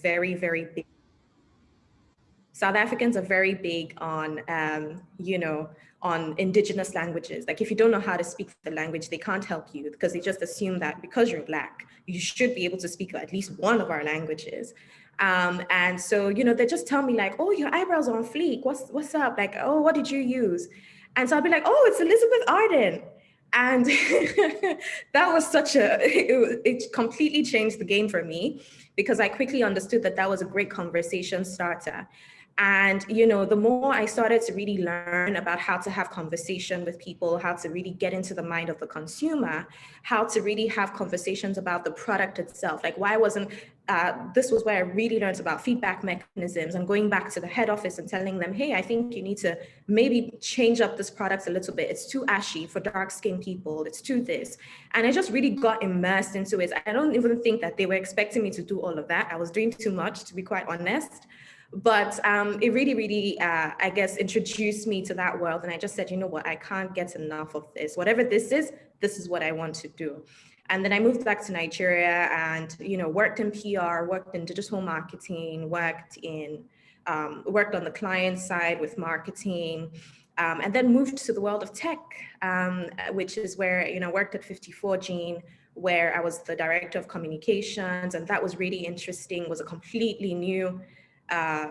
very, very big. South Africans are very big on, on indigenous languages. Like if you don't know how to speak the language, they can't help you because they just assume that because you're Black, you should be able to speak at least one of our languages. And so, they just tell me like, oh, your eyebrows are on fleek. What's up? Like, oh, what did you use? And so I'll be like, oh, it's Elizabeth Arden. And that was it completely changed the game for me because I quickly understood that was a great conversation starter. And, the more I started to really learn about how to have conversation with people, how to really get into the mind of the consumer, how to really have conversations about the product itself. Like why wasn't, this was where I really learned about feedback mechanisms and going back to the head office and telling them, hey, I think you need to maybe change up this product a little bit. It's too ashy for dark skinned people. It's too this. And I just really got immersed into it. I don't even think that they were expecting me to do all of that. I was doing too much, to be quite honest. But it really, really, I guess, introduced me to that world. And I just said, you know what, I can't get enough of this. Whatever this is what I want to do. And then I moved back to Nigeria and, worked in PR, worked in digital marketing, worked on the client side with marketing, and then moved to the world of tech, which is where, I worked at 54 Gene, where I was the director of communications. And that was really interesting. It was a completely new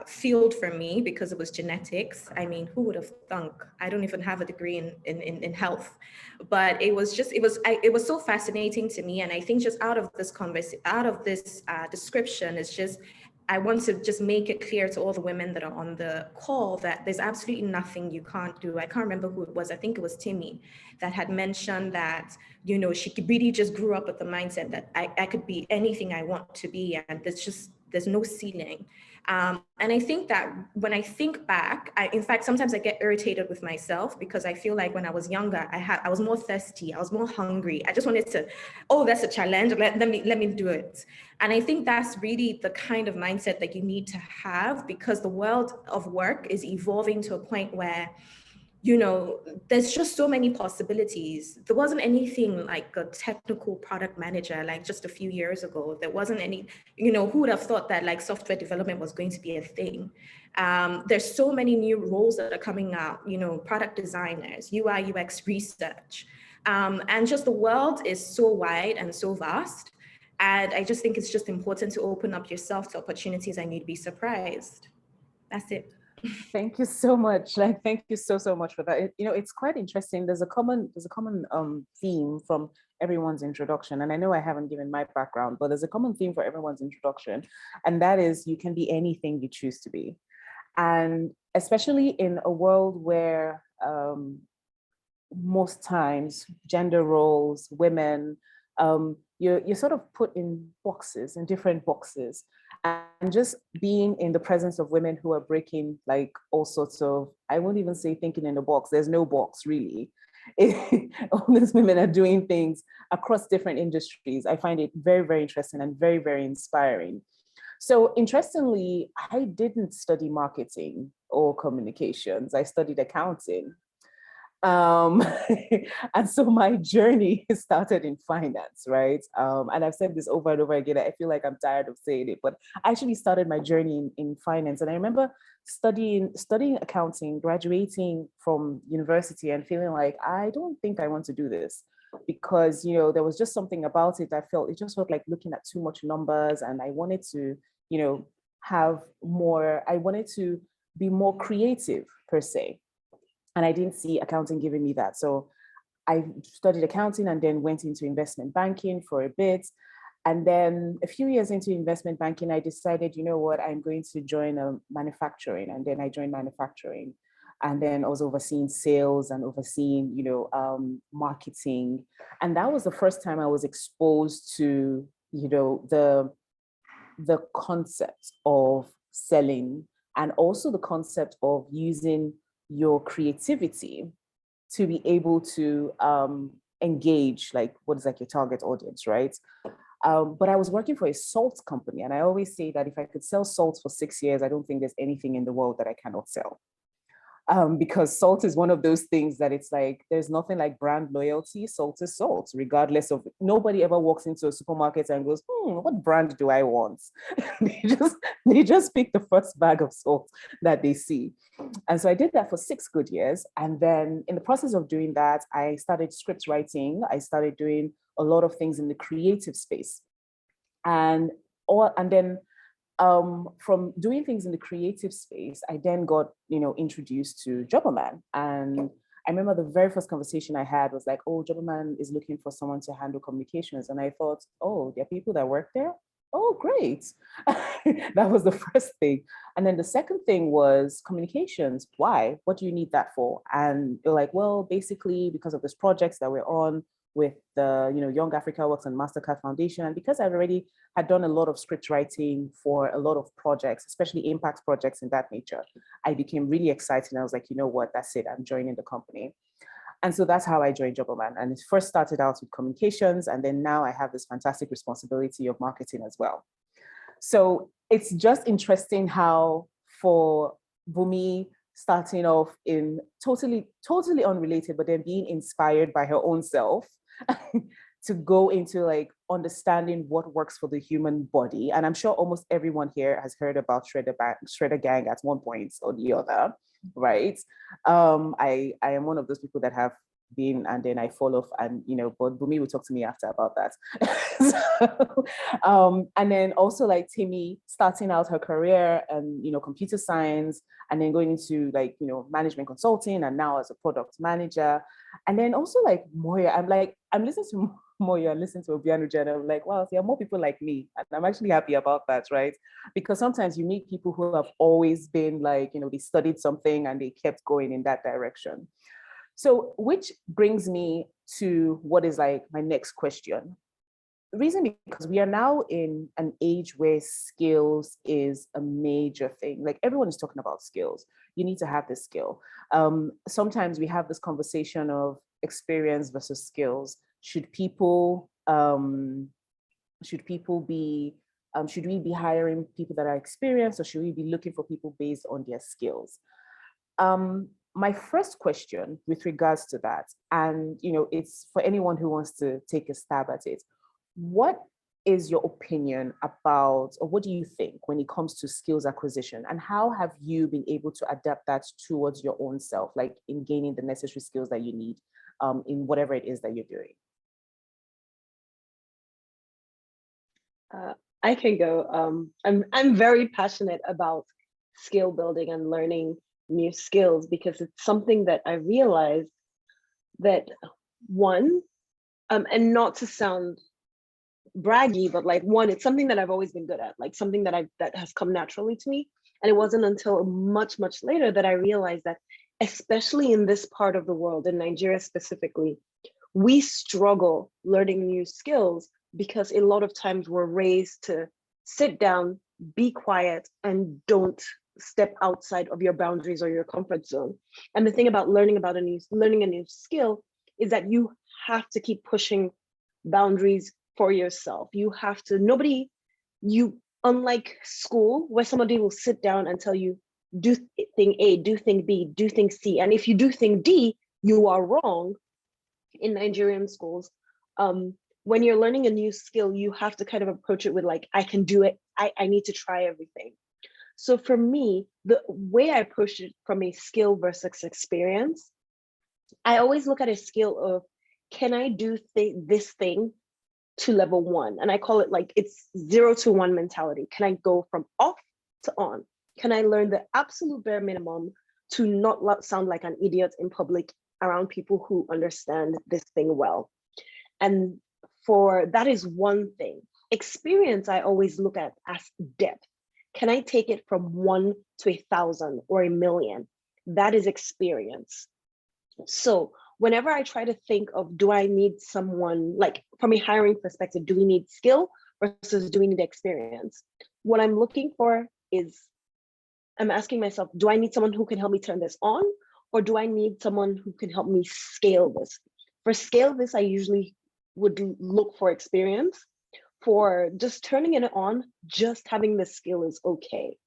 field for me because it was genetics. I mean, who would have thunk? I don't even have a degree in health, but it was so fascinating to me. And I think just out of this description, it's just, I want to just make it clear to all the women that are on the call that there's absolutely nothing you can't do. I can't remember who it was. I think it was Temi that had mentioned that, she really just grew up with the mindset that I could be anything I want to be. And there's no ceiling. And I think that when I think back, in fact, sometimes I get irritated with myself because I feel like when I was younger, I was more thirsty, I was more hungry. I just wanted to, oh, that's a challenge, let me do it. And I think that's really the kind of mindset that you need to have because the world of work is evolving to a point where, there's just so many possibilities. There wasn't anything like a technical product manager, like just a few years ago. There wasn't any, who would have thought that like software development was going to be a thing? There's so many new roles that are coming out, product designers, UI, UX research. And just the world is so wide and so vast. And I just think it's just important to open up yourself to opportunities and you'd be surprised. That's it. Thank you so much. Thank you so much for that. It's quite interesting. There's a common theme from everyone's introduction. And I know I haven't given my background, but there's a common theme for everyone's introduction. And that is you can be anything you choose to be. And especially in a world where most times gender roles, women, you're sort of put in different boxes. And just being in the presence of women who are breaking like all sorts of, I won't even say thinking in a box, there's no box really. All these women are doing things across different industries. I find it very, very interesting and very, very inspiring. So interestingly, I didn't study marketing or communications. I studied accounting. And so my journey started in finance, right? And I've said this over and over again. I feel like I'm tired of saying it, but I actually started my journey in finance. And I remember studying accounting, graduating from university and feeling like, I don't think I want to do this because, there was just something about it. It just felt like looking at too much numbers and I wanted to, I wanted to be more creative per se. And I didn't see accounting giving me that. So I studied accounting and then went into investment banking for a bit. And then a few years into investment banking, I decided, you know what, I'm going to join manufacturing. And then I joined manufacturing. And then I was overseeing sales and overseeing, marketing. And that was the first time I was exposed to, the concept of selling and also the concept of using your creativity to be able to engage, like what is like your target audience, right? But I was working for a salt company. And I always say that if I could sell salt for 6 years, I don't think there's anything in the world that I cannot sell. because salt is one of those things that it's like, there's nothing like brand loyalty. Salt is salt, regardless of, nobody ever walks into a supermarket and goes, what brand do I want? they just pick the first bag of salt that they see. And so I did that for 6 good years. And then in the process of doing that, I started script writing. I started doing a lot of things in the creative space. And then from doing things in the creative space, I then got, introduced to Jobberman. And I remember the very first conversation I had was like, oh, Jobberman is looking for someone to handle communications. And I thought, oh, there are people that work there? Oh, great. That was the first thing. And then the second thing was communications. Why? What do you need that for? And they're like, well, basically because of this projects that we're on with the Young Africa Works and MasterCard Foundation. And because I already had done a lot of script writing for a lot of projects, especially impact projects in that nature, I became really excited. And I was like, you know what, that's it, I'm joining the company. And so that's how I joined Jobberman. And it first started out with communications. And then now I have this fantastic responsibility of marketing as well. So it's just interesting how for Bunmi, starting off in totally unrelated, but then being inspired by her own self to go into like understanding what works for the human body. And I'm sure almost everyone here has heard about Shredder Gang at one point or the other, right? I am one of those people that have been, and then I fall off, and but Bunmi will talk to me after about that. And then also like Temi starting out her career and computer science, and then going into like management consulting, and now as a product manager. And then also like Moyo, I'm listening to Moyo and listening to Obianuju, and I'm like, wow, there are more people like me, and I'm actually happy about that, right? Because sometimes you meet people who have always been like, they studied something and they kept going in that direction. So, which brings me to what is like my next question. The reason because we are now in an age where skills is a major thing. Like everyone is talking about skills. You need to have this skill. Sometimes we have this conversation of experience versus skills. Should people be should we be hiring people that are experienced, or should we be looking for people based on their skills? My first question with regards to that, and it's for anyone who wants to take a stab at it, what is your opinion about, or what do you think when it comes to skills acquisition, and how have you been able to adapt that towards your own self, like in gaining the necessary skills that you need in whatever it is that you're doing? I can go. I'm very passionate about skill building and learning new skills, because it's something that I realized that and not to sound braggy, but like it's something that I've always been good at, like something that has come naturally to me. And it wasn't until much later that I realized that, especially in this part of the world, in Nigeria specifically, we struggle learning new skills because a lot of times we're raised to sit down, be quiet, and don't step outside of your boundaries or your comfort zone. And the thing about learning a new skill is that you have to keep pushing boundaries for yourself. You have to, unlike school, where somebody will sit down and tell you, do thing A, do thing B, do thing C. And if you do thing D, you are wrong. In Nigerian schools, when you're learning a new skill, you have to kind of approach it with like, I can do it. I need to try everything. So for me, the way I approach it from a skill versus experience, I always look at a skill of, can I do this thing to level 1? And I call it like, it's 0 to 1 mentality. Can I go from off to on? Can I learn the absolute bare minimum to not sound like an idiot in public around people who understand this thing well? And that is one thing. Experience, I always look at as depth. Can I take it from 1 to 1,000 or 1,000,000? That is experience. So whenever I try to think of, do I need someone, like from a hiring perspective, do we need skill versus do we need experience? What I'm looking for is, I'm asking myself, do I need someone who can help me turn this on? Or do I need someone who can help me scale this? For scale this, I usually would look for experience. For just turning it on, just having the skill is okay.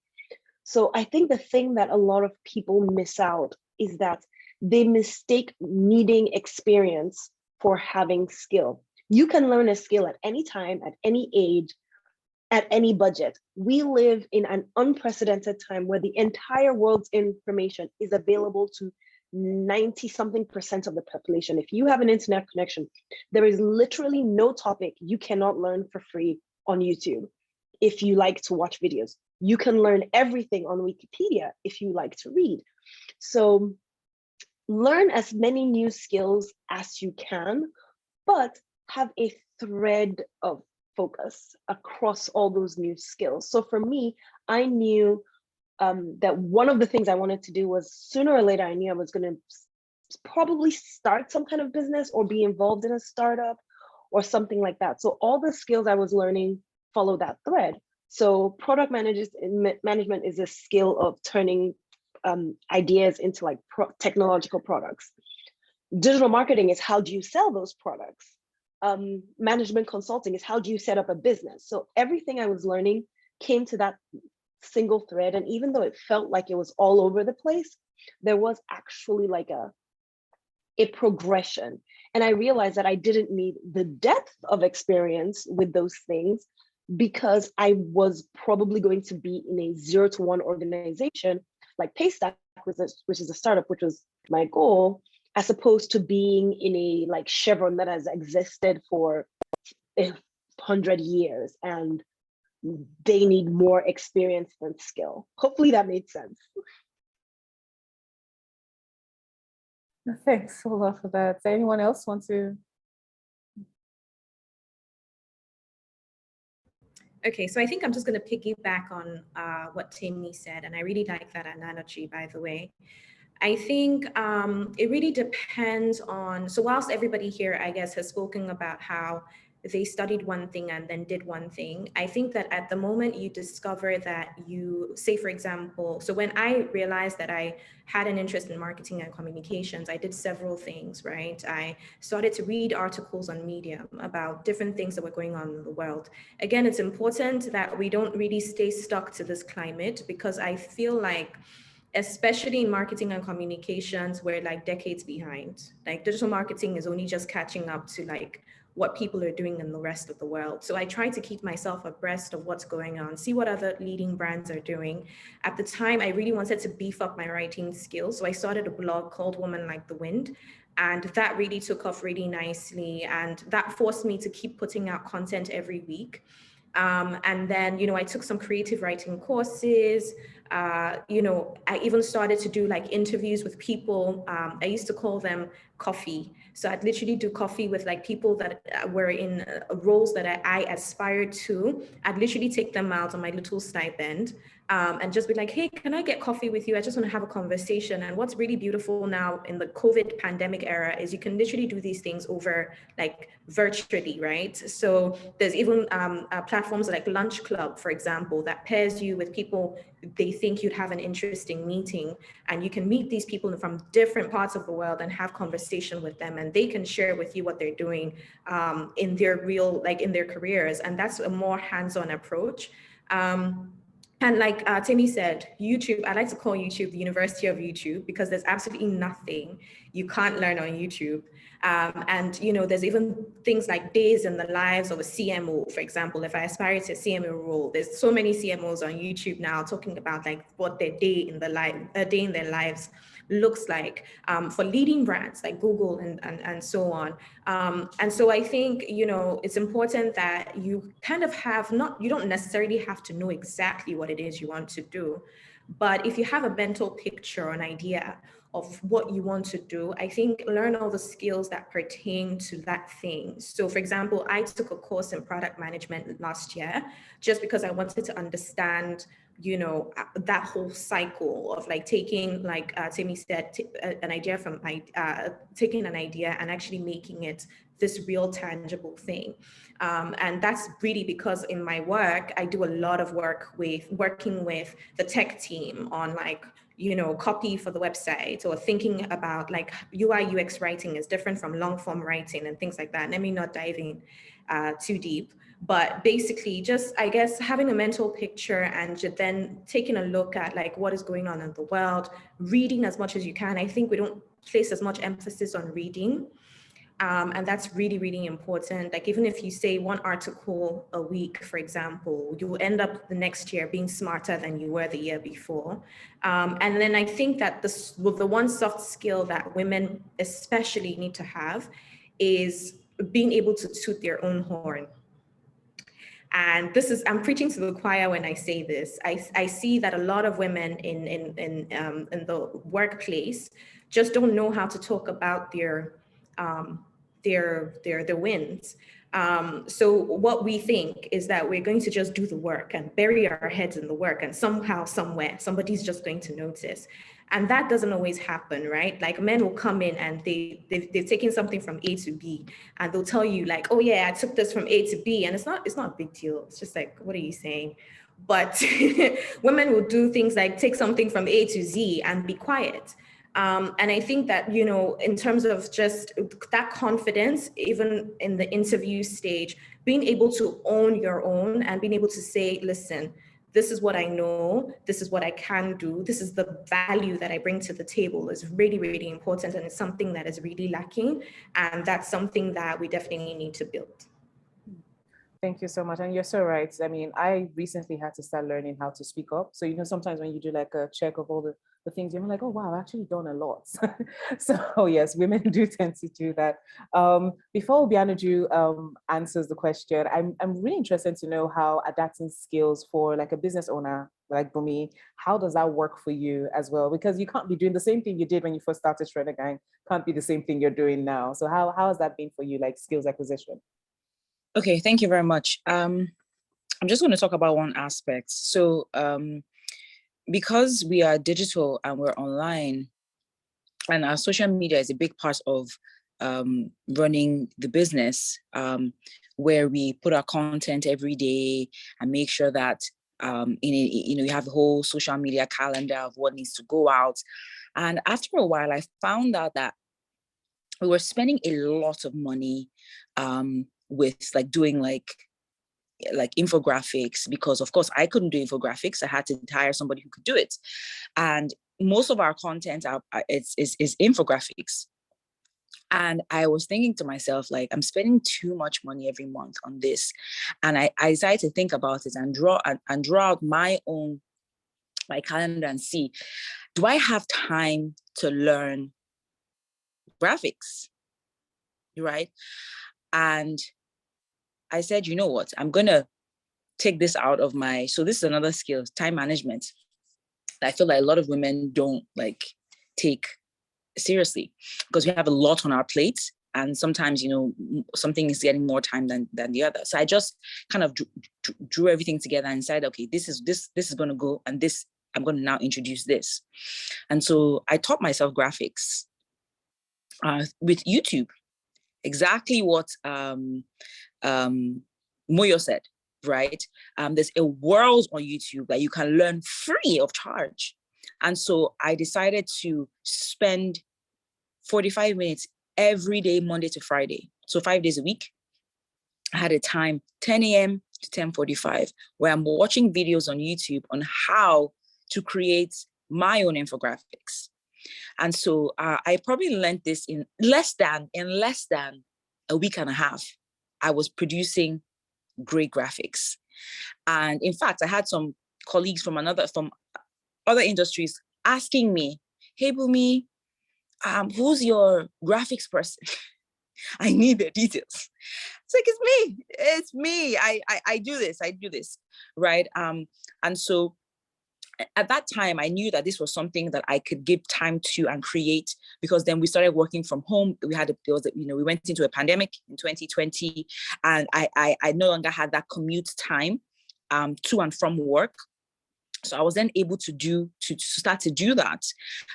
So I think the thing that a lot of people miss out is that they mistake needing experience for having skill. You can learn a skill at any time, at any age, at any budget. We live in an unprecedented time where the entire world's information is available to 90 something percent of the population. If you have an internet connection, there is literally no topic you cannot learn for free on YouTube. If you like to watch videos, you can learn everything on Wikipedia if you like to read. So learn as many new skills as you can, but have a thread of focus across all those new skills. So for me, I knew that one of the things I wanted to do was, sooner or later, I knew I was going to probably start some kind of business or be involved in a startup or something like that. So all the skills I was learning follow that thread. So product management is a skill of turning ideas into like technological products. Digital marketing is how do you sell those products? Management consulting is how do you set up a business? So everything I was learning came to that single thread. And even though it felt like it was all over the place, there was actually like a progression. And I realized that I didn't need the depth of experience with those things, because I was probably going to be in a 0 to 1 organization like Paystack, which is a startup, which was my goal, as opposed to being in a like Chevron that has existed for 100 years and they need more experience than skill. Hopefully that made sense. Thanks a lot for that. Does anyone else want to? Okay, so I think I'm just going to piggyback on what Temi said, and I really like that analogy, by the way. I think it really depends on, so whilst everybody here, I guess, has spoken about how they studied one thing and then did one thing, I think that at the moment you discover that you, say for example, so when I realized that I had an interest in marketing and communications, I did several things, right? I started to read articles on Medium about different things that were going on in the world. Again, it's important that we don't really stay stuck to this climate, because I feel like, especially in marketing and communications, we're like decades behind. Like digital marketing is only just catching up to like what people are doing in the rest of the world. So I try to keep myself abreast of what's going on, see what other leading brands are doing. At the time, I really wanted to beef up my writing skills. So I started a blog called Woman Like the Wind. And that really took off really nicely. And that forced me to keep putting out content every week. And then, I took some creative writing courses. I even started to do like interviews with people. I used to call them coffee. So I'd literally do coffee with like people that were in roles that I aspired to. I'd literally take them out on my little stipend and just be like, hey, can I get coffee with you? I just want to have a conversation. And what's really beautiful now in the COVID pandemic era is you can literally do these things over like virtually, right? So there's even platforms like Lunch Club, for example, that pairs you with people they think you'd have an interesting meeting, and you can meet these people from different parts of the world and have conversation with them, and they can share with you what they're doing in their real, like in their careers. And that's a more hands-on approach. And like Temi said, YouTube, I like to call YouTube the University of YouTube, because there's absolutely nothing you can't learn on YouTube. And there's even things like days in the lives of a CMO, for example. If I aspire to a CMO role, there's so many CMOs on YouTube now talking about like what their day in their lives looks like for leading brands like Google and so on. And so I think, it's important that you kind of have you don't necessarily have to know exactly what it is you want to do, but if you have a mental picture, an idea of what you want to do, I think learn all the skills that pertain to that thing. So for example, I took a course in product management last year, just because I wanted to understand that whole cycle of like taking, like Temi said, an idea from taking an idea and actually making it this real tangible thing. And that's really because in my work, I do a lot of working with the tech team on like, copy for the website, or thinking about like UI UX writing is different from long form writing and things like that. Let me not dive in. too deep. But basically, just, I guess, having a mental picture and then taking a look at like what is going on in the world, reading as much as you can. I think we don't place as much emphasis on reading. And that's really, really important. Like, even if you say one article a week, for example, you will end up the next year being smarter than you were the year before. And then I think that the one soft skill that women especially need to have is being able to toot their own horn. And this is, I'm preaching to the choir when I say this. I see that a lot of women in the workplace just don't know how to talk about their wins. So what we think is that we're going to just do the work and bury our heads in the work, and somehow, somewhere, somebody's just going to notice. And that doesn't always happen, right? Like, men will come in and they've taken something from A to B, and they'll tell you like, oh yeah, I took this from A to B. And it's not a big deal. It's just like, what are you saying? But women will do things like take something from A to Z and be quiet. And I think that, you know, in terms of just that confidence, even in the interview stage, being able to own your own and being able to say, listen, this is what I know, this is what I can do, this is the value that I bring to the table, is really, really important. And it's something that is really lacking. And that's something that we definitely need to build. Thank you so much. And you're so right. I mean, I recently had to start learning how to speak up. So, you know, sometimes when you do like a check of all the things, you're like, oh, wow, I've actually done a lot. So yes, women do tend to do that. Before Obianuju answers the question, I'm really interested to know how adapting skills for like a business owner like Bunmi, how does that work for you as well? Because you can't be doing the same thing you did when you first started Shredder Gang, can't be the same thing you're doing now. So how has that been for you, like skills acquisition? Okay, thank you very much. I'm just going to talk about one aspect. So because we are digital and we're online, and our social media is a big part of running the business, where we put our content every day and make sure that you have the whole social media calendar of what needs to go out. And after a while, I found out that we were spending a lot of money with like doing like infographics, because of course I couldn't do infographics. I had to hire somebody who could do it. And most of our content is infographics. And I was thinking to myself, like, I'm spending too much money every month on this. And I decided to think about it and draw out my calendar and see, do I have time to learn graphics? Right? And I said, you know what, I'm going to take this out of so this is another skill, time management. I feel like a lot of women don't like take seriously, because we have a lot on our plates, and sometimes, you know, something is getting more time than the other. So I just kind of drew everything together and said, okay, this is going to go, and this, I'm going to now introduce this. And so I taught myself graphics with YouTube, exactly what Moyo said, right? There's a world on YouTube that you can learn free of charge. And so I decided to spend 45 minutes every day, Monday to Friday. So 5 days a week. I had a time, 10 a.m. to 10:45, where I'm watching videos on YouTube on how to create my own infographics. And so I probably learned this in less than a week and a half. I was producing great graphics. And in fact, I had some colleagues from other industries asking me, hey, Bunmi, who's your graphics person? I need their details. It's like, it's me. I do this, right? And so at that time, I knew that this was something that I could give time to and create, because then we started working from home. We went into a pandemic in 2020, and I no longer had that commute time to and from work. So I was then able to start to do that.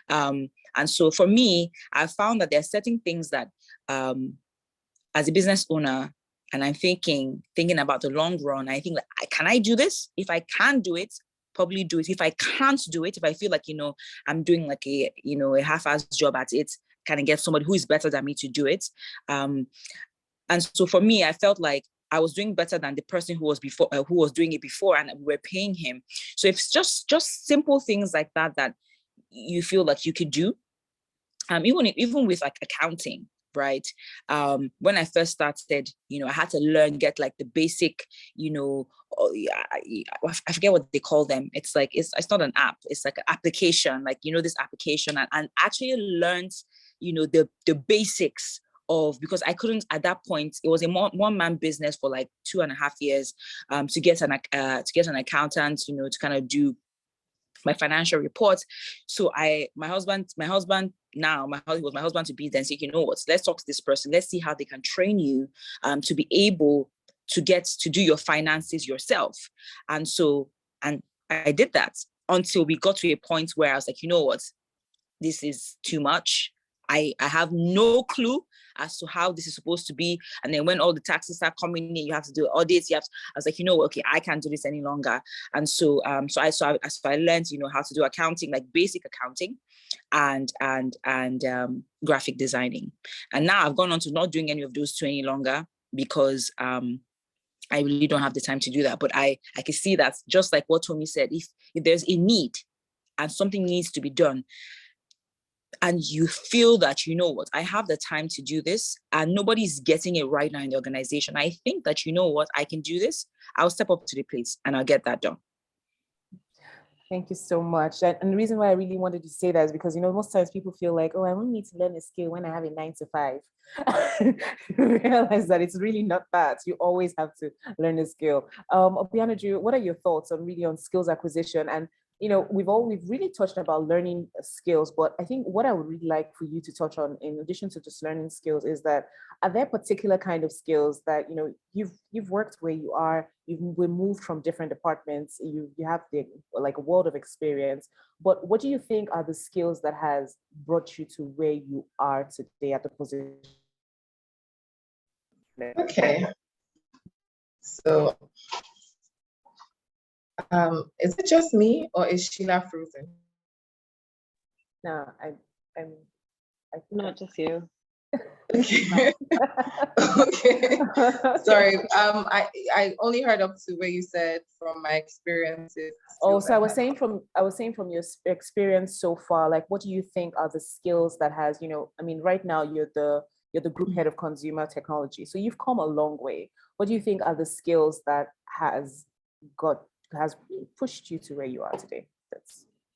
And so for me, I found that there are certain things that as a business owner, and I'm thinking about the long run, I think, like, can I do this? If I can do it, probably do it. If I can't do it, if I feel like, I'm doing like a half-assed job at it, can I get somebody who is better than me to do it? And so for me, I felt like I was doing better than the person who was doing it before, and we were paying him. So it's just simple things like that that you feel like you could do. Even with like accounting, right? When I first started, I had to get like the basic, I forget what they call them. It's like, it's not an app. It's like an application, like, this application, and actually learned, the basics of, because I couldn't at that point, it was a one-man business for like 2.5 years, to get an accountant, to kind of do my financial reports. So my husband to be then said, let's talk to this person. Let's see how they can train you to be able to get to do your finances yourself. And I did that until we got to a point where I was like, this is too much. I have no clue as to how this is supposed to be. And then when all the taxes start coming in, you have to do audits. I was like, okay, I can't do this any longer. And so I learned, how to do accounting, like basic accounting, and graphic designing. And now I've gone on to not doing any of those two any longer, because I really don't have the time to do that. But I can see that, just like what Temi said, if there's a need and something needs to be done, and you feel that, I have the time to do this, and nobody's getting it right now in the organization, I think that, I can do this. I'll step up to the plate and I'll get that done. Thank you so much. And the reason why I really wanted to say that is because, most times people feel like, oh, I only need to learn a skill when I have a 9 to 5. Realize that it's really not that. You always have to learn a skill. Obianuju, what are your thoughts on skills acquisition? And we've really touched about learning skills, but I think what I would really like for you to touch on, in addition to just learning skills, is that are there particular kind of skills that you've worked where you are, you've moved from different departments, you have a world of experience, but what do you think are the skills that has brought you to where you are today at the position? Okay, so is it just me, or is Sheila frozen? No, I'm Not just you. Okay. Okay. Sorry. I only heard up to where you said from my experiences. Oh, so I was saying from your experience so far, like, what do you think are the skills that has, right now you're the group head of consumer technology, so you've come a long way. What do you think are the skills that has pushed you to where you are today?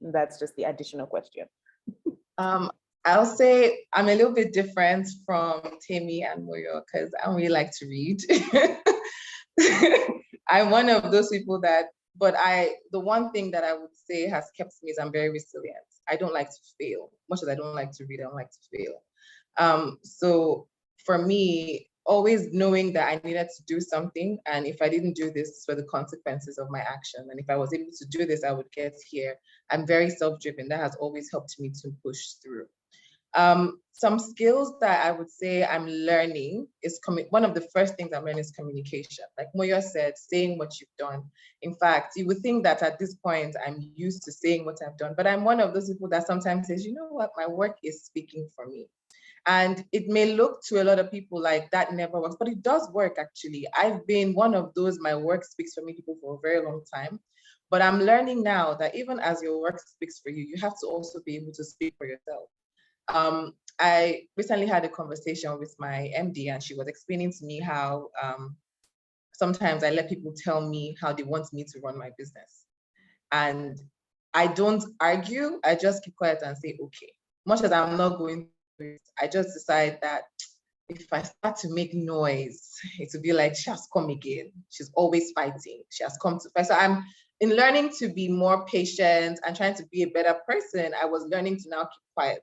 That's just the additional question. I'll say I'm a little bit different from Temi and Moyo, because I don't really like to read. I'm one of those people the one thing that I would say has kept me is I'm very resilient. I don't like to fail. Much as I don't like to read, I don't like to fail. So for me, always knowing that I needed to do something, and if I didn't do this for the consequences of my action, and if I was able to do this, I would get here. I'm very self-driven. That has always helped me to push through. Some skills that I would say I'm learning is one of the first things I'm learning is communication. Like Moyo said, saying what you've done. In fact, you would think that at this point I'm used to saying what I've done, but I'm one of those people that sometimes says, you know what, my work is speaking for me. And it may look to a lot of people like that never works, but it does work actually. I've been one of those my work speaks for me people for a very long time. But I'm learning now that even as your work speaks for you, you have to also be able to speak for yourself. I recently had a conversation with my MD, and she was explaining to me how sometimes I let people tell me how they want me to run my business. And I don't argue, I just keep quiet and say, okay. Much as I'm not going through it, I just decide that if I start to make noise, it will be like, she has come again. She's always fighting. She has come to fight. So I'm in learning to be more patient and trying to be a better person. I was learning to now keep quiet.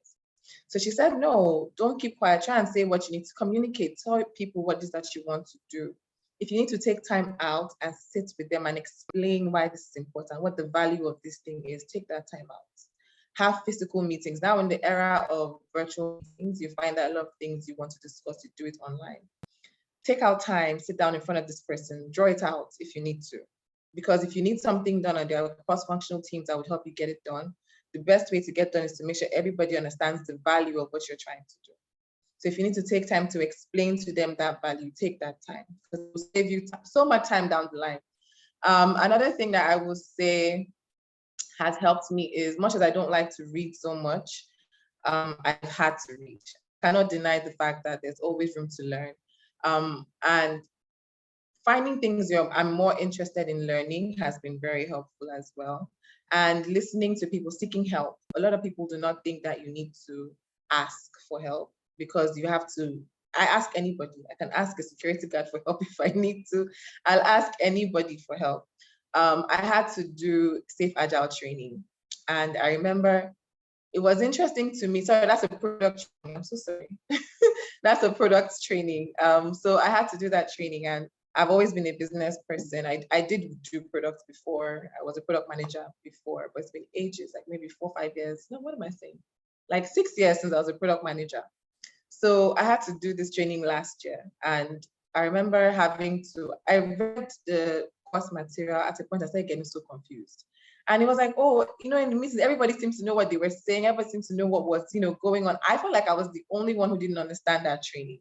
So she said, no, don't keep quiet. Try and say what you need to communicate. Tell people what it is that you want to do. If you need to take time out and sit with them and explain why this is important, what the value of this thing is, take that time out. Have physical meetings. Now in the era of virtual meetings, you find that a lot of things you want to discuss, you do it online. Take out time, sit down in front of this person, draw it out if you need to. Because if you need something done and there are cross-functional teams that would help you get it done, the best way to get done is to make sure everybody understands the value of what you're trying to do. So if you need to take time to explain to them that value, take that time, because it will save you so much time down the line. Another thing that I would say has helped me is, much as I don't like to read so much, I've had to read. I cannot deny the fact that there's always room to learn. And finding things I'm more interested in learning has been very helpful as well. And listening to people seeking help. A lot of people do not think that you need to ask for help, because you have to. I ask anybody. I can ask a security guard for help if I need to. I'll ask anybody for help. I had to do safe agile training. And I remember it was interesting to me. Sorry, that's a product training. I'm so sorry. That's a product training. So I had to do that training, and I've always been a business person. I did do products before. I was a product manager before, but it's been ages, like maybe 4 or 5 years. No, what am I saying? Like 6 years since I was a product manager. So I had to do this training last year. And I remember I read the course material. At a point, I started getting so confused. And it was like, oh, in the meetings, everybody seems to know what they were saying. Everybody seems to know what was, going on. I felt like I was the only one who didn't understand that training.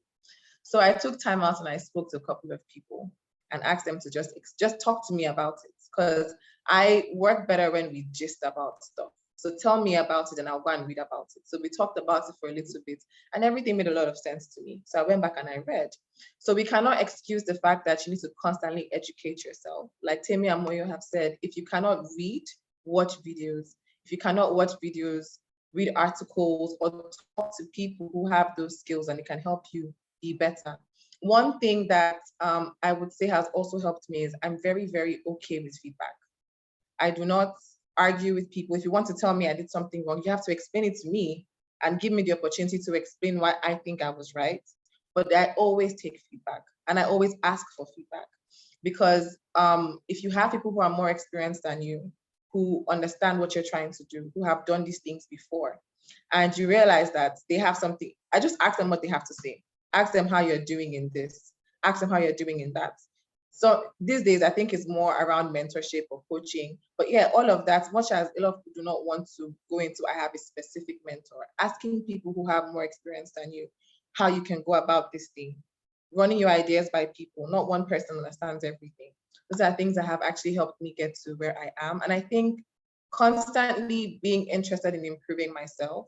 So I took time out and I spoke to a couple of people and asked them to just talk to me about it, because I work better when we gist about stuff. So tell me about it and I'll go and read about it. So we talked about it for a little bit and everything made a lot of sense to me. So I went back and I read. So we cannot excuse the fact that you need to constantly educate yourself. Like Temi and Moyo have said, if you cannot read, watch videos. If you cannot watch videos, read articles or talk to people who have those skills and it can help you be better. One thing that I would say has also helped me is I'm very, very okay with feedback. I do not argue with people. If you want to tell me I did something wrong, you have to explain it to me and give me the opportunity to explain why I think I was right. But I always take feedback and I always ask for feedback, because if you have people who are more experienced than you, who understand what you're trying to do, who have done these things before, and you realize that they have something, I just ask them what they have to say. Ask them how you're doing in this. Ask them how you're doing in that. So these days, I think it's more around mentorship or coaching. But yeah, all of that, much as a lot of people do not want to go into, I have a specific mentor, asking people who have more experience than you, how you can go about this thing, running your ideas by people. Not one person understands everything. Those are things that have actually helped me get to where I am. And I think constantly being interested in improving myself,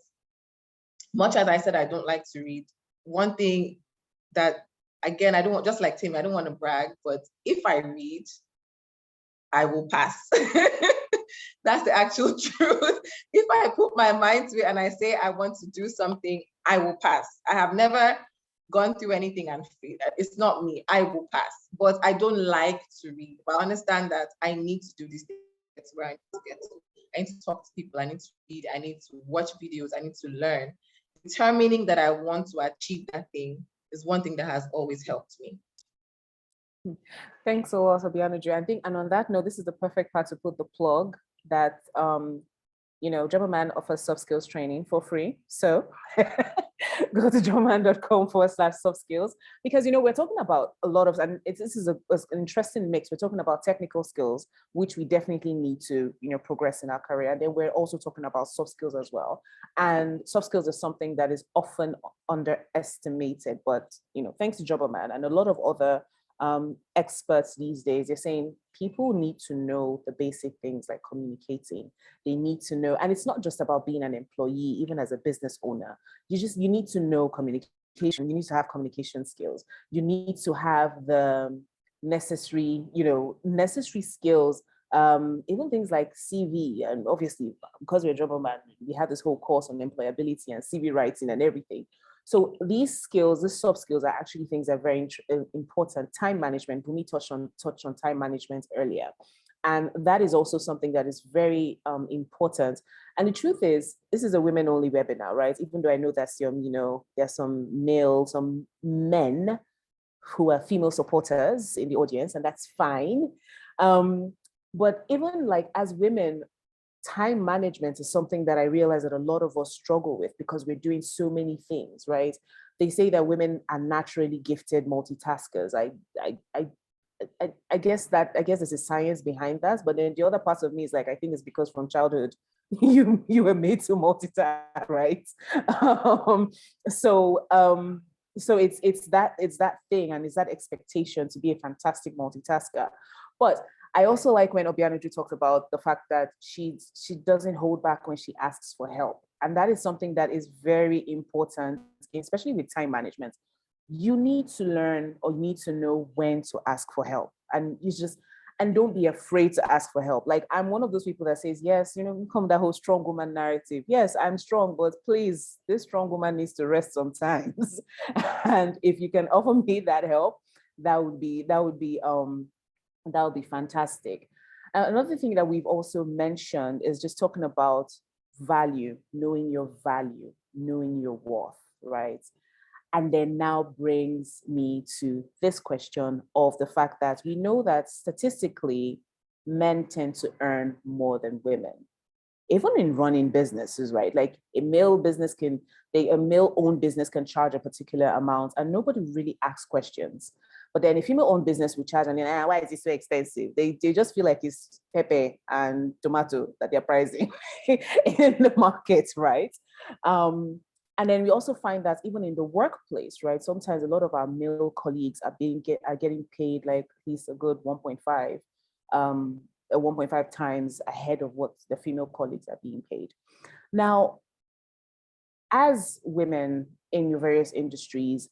much as I said, I don't like to read, one thing that, again, I don't want, just like Temi, I don't want to brag, but if I read, I will pass. That's the actual truth. If I put my mind to it and I say I want to do something, I will pass. I have never gone through anything and failed. It's not me. I will pass. But I don't like to read. But I understand that I need to do these things where I need to get to. I need to talk to people. I need to read. I need to watch videos. I need to learn. Determining that I want to achieve that thing is one thing that has always helped me. Thanks a lot, Obianuju. I think, and on that note, this is the perfect part to put the plug that, Jobberman offers soft skills training for free. So go to jobberman.com/soft skills, because, we're talking about a lot of, and this is an interesting mix. We're talking about technical skills, which we definitely need to, progress in our career. And then we're also talking about soft skills as well. And soft skills is something that is often underestimated, but, thanks to Jobberman and a lot of other experts these days, they're saying people need to know the basic things like communicating. They need to know, and it's not just about being an employee, even as a business owner. You need to know communication. You need to have communication skills. You need to have the necessary skills, even things like CV. And obviously, because we're a Jobberman, we have this whole course on employability and CV writing and everything. So these skills, these soft skills, are actually things that are very important. Time management. Bunmi touched on time management earlier, and that is also something that is very important. And the truth is, this is a women-only webinar, right? Even though I know that there's some men who are female supporters in the audience, and that's fine. But even like as women, time management is something that I realize that a lot of us struggle with because we're doing so many things, right? They say that women are naturally gifted multitaskers. I guess there's a science behind that, but then the other part of me is like, I think it's because from childhood you were made to multitask, right? Um, so so it's that thing, and it's that expectation to be a fantastic multitasker. But I also like when Obianuju talked about the fact that she doesn't hold back when she asks for help, and that is something that is very important, especially with time management. You need to learn, or you need to know when to ask for help, and don't be afraid to ask for help. Like, I'm one of those people that says, yes, you come that whole strong woman narrative. Yes, I'm strong, but please, this strong woman needs to rest sometimes. And if you can offer me that help, that would be fantastic. Another thing that we've also mentioned is just talking about value, knowing your value, knowing your worth, right? And then now brings me to this question of the fact that we know that statistically, men tend to earn more than women. Even in running businesses, right? Like a male-owned business can charge a particular amount and nobody really asks questions. But then a female-owned business will charge, and then, why is it so expensive? They just feel like it's pepper and tomato that they're pricing in the market, right? And then we also find that even in the workplace, right? Sometimes a lot of our male colleagues are getting paid like at least a good 1.5 times ahead of what the female colleagues are being paid. Now, as women in your various industries,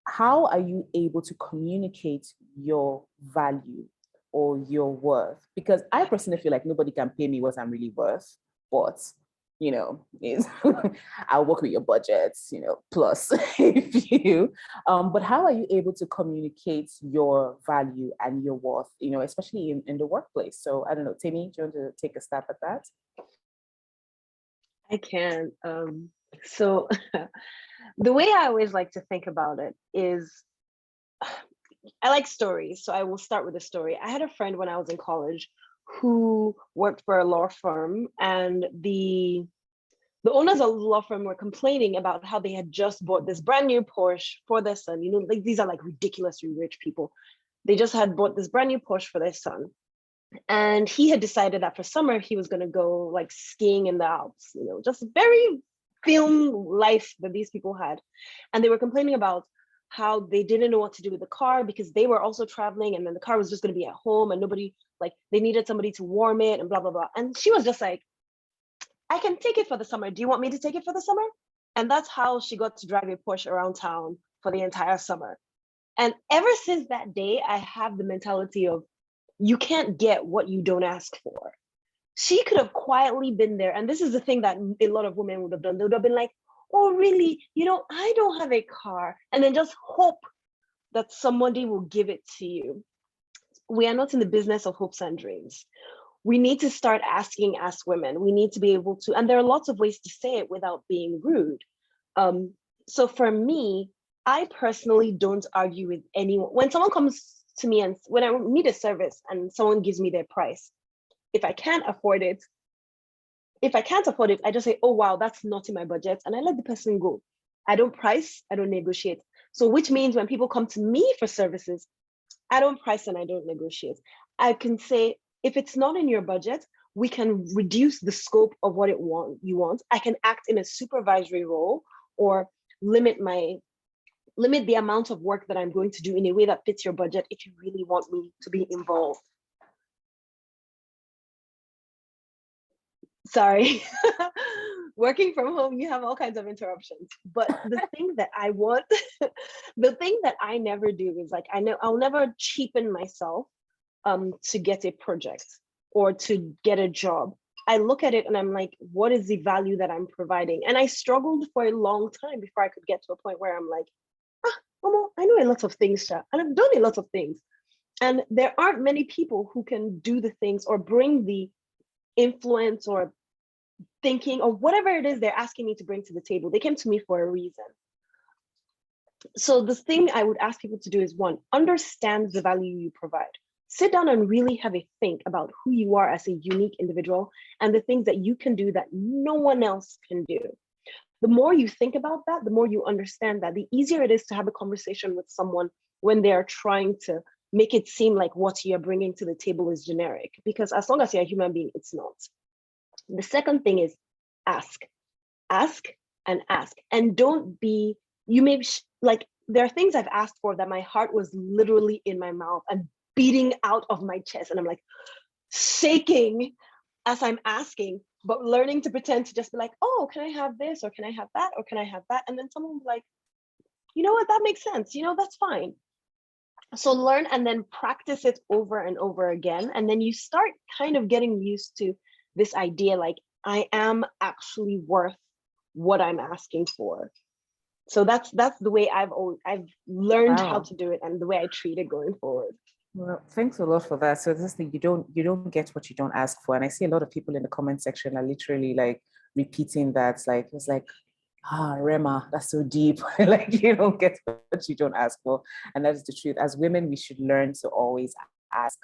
how are you able to communicate your value or your worth? Because I personally feel like nobody can pay me what I'm really worth, but I'll work with your budgets, plus if you, but how are you able to communicate your value and your worth, especially in the workplace? So I don't know, Temi, do you want to take a stab at that? I can. So the way I always like to think about it is, I like stories. So I will start with a story. I had a friend when I was in college who worked for a law firm, and the owners of the law firm were complaining about how they had just bought this brand new Porsche for their son. Like, these are like ridiculously rich people. They just had bought this brand new Porsche for their son. And he had decided that for summer, he was going to go like skiing in the Alps, just very film life that these people had. And they were complaining about how they didn't know what to do with the car because they were also traveling, and then the car was just going to be at home and nobody, like, they needed somebody to warm it and blah, blah, blah. And she was just like, I can take it for the summer. Do you want me to take it for the summer? And that's how she got to drive a Porsche around town for the entire summer. And ever since that day, I have the mentality of, you can't get what you don't ask for. She could have quietly been there. And this is the thing that a lot of women would have done. They would have been like, oh, really? I don't have a car. And then just hope that somebody will give it to you. We are not in the business of hopes and dreams. We need to start asking as women. We need to be able to, and there are lots of ways to say it without being rude. So for me, I personally don't argue with anyone. When someone comes to me and when I need a service and someone gives me their price, if I can't afford it, I just say, oh, wow, that's not in my budget. And I let the person go. I don't price, I don't negotiate. So which means when people come to me for services, I don't price and I don't negotiate. I can say, if it's not in your budget, we can reduce the scope of what you want. I can act in a supervisory role or limit the amount of work that I'm going to do in a way that fits your budget if you really want me to be involved. Sorry. Working from home, you have all kinds of interruptions. But the thing that I want, the thing that I never do is like, I'll never cheapen myself to get a project or to get a job. I look at it and I'm like, what is the value that I'm providing? And I struggled for a long time before I could get to a point where I'm like, Momo, I know a lot of things, Sha, and I've done a lot of things. And there aren't many people who can do the things or bring the influence or thinking or whatever it is they're asking me to bring to the table. They came to me for a reason. So the thing I would ask people to do is, one, understand the value you provide. Sit down and really have a think about who you are as a unique individual and the things that you can do that no one else can do. The more you think about that, the more you understand that, the easier it is to have a conversation with someone when they're trying to make it seem like what you're bringing to the table is generic, because as long as you're a human being, it's not. The second thing is ask and ask, and don't be, you may like, there are things I've asked for that my heart was literally in my mouth and beating out of my chest, and I'm like shaking as I'm asking, but learning to pretend to just be like, oh, can I have this, or can I have that, or can I have that? And then someone will be like, you know what, that makes sense, you know, that's fine. So learn and then practice it over and over again. And then you start kind of getting used to this idea, like, I am actually worth what I'm asking for. So that's the way I've learned how to do it, and the way I treat it going forward. Well, thanks a lot for that. So this thing, you don't get what you don't ask for. And I see a lot of people in the comment section are literally like repeating that. Like, it's like, Rema, that's so deep. Like, you don't get what you don't ask for. And that is the truth. As women, we should learn to always ask,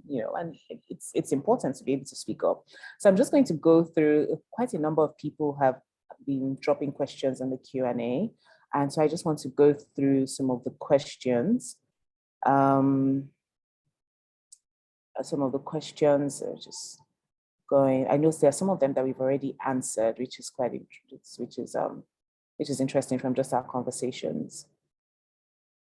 you know, and it's important to be able to speak up. So I'm just going to go through, quite a number of people have been dropping questions in the Q&A. And so I just want to go through some of the questions. Some of the questions are just going. I know there are some of them that we've already answered, which is quite which is interesting from just our conversations.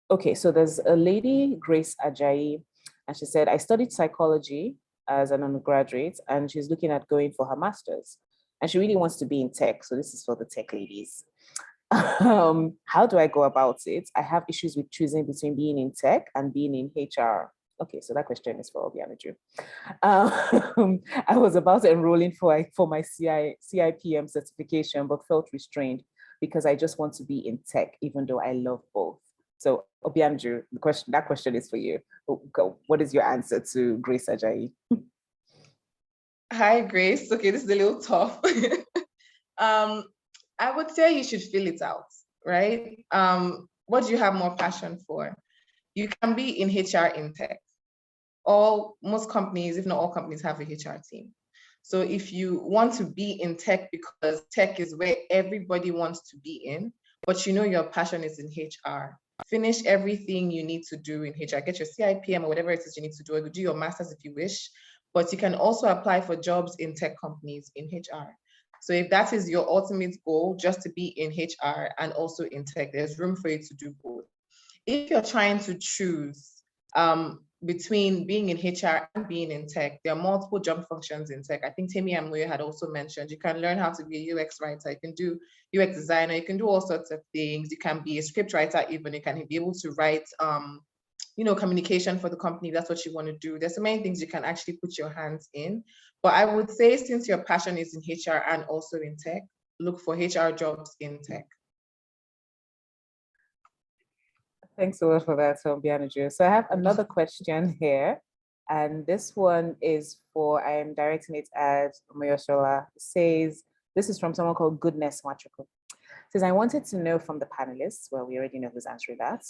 Okay, so there's a lady, Grace Ojei, and she said, I studied psychology as an undergraduate, and she's looking at going for her master's, and she really wants to be in tech. So this is for the tech ladies. How do I go about it? I have issues with choosing between being in tech and being in HR. Okay, so that question is for Obianuju. I was about enrolling for my CIPM certification, but felt restrained because I just want to be in tech, even though I love both. So Obianuju, that question is for you. What is your answer to Grace Ojei? Hi, Grace. Okay, this is a little tough. I would say you should feel it out, right? What do you have more passion for? You can be in HR in tech. Most companies, if not all companies, have a HR team. So if you want to be in tech because tech is where everybody wants to be in, but you know your passion is in HR, finish everything you need to do in HR, get your CIPM or whatever it is you need to do, or do your master's if you wish, but you can also apply for jobs in tech companies in HR. So if that is your ultimate goal, just to be in HR and also in tech, there's room for you to do both. If you're trying to choose between being in HR and being in tech, there are multiple job functions in tech. I think Temi and Moyo had also mentioned, you can learn how to be a UX writer, you can do UX designer, you can do all sorts of things. You can be a script writer even, you can be able to write communication for the company, that's what you want to do. There's so many things you can actually put your hands in. But I would say, since your passion is in HR and also in tech, look for HR jobs in tech. Thanks a lot for that, Obianuju. So I have another question here, and this one is I am directing it at Moyosola. Says, this is from someone called Goodness Machuku. Says, I wanted to know from the panelists, well, we already know who's answering that.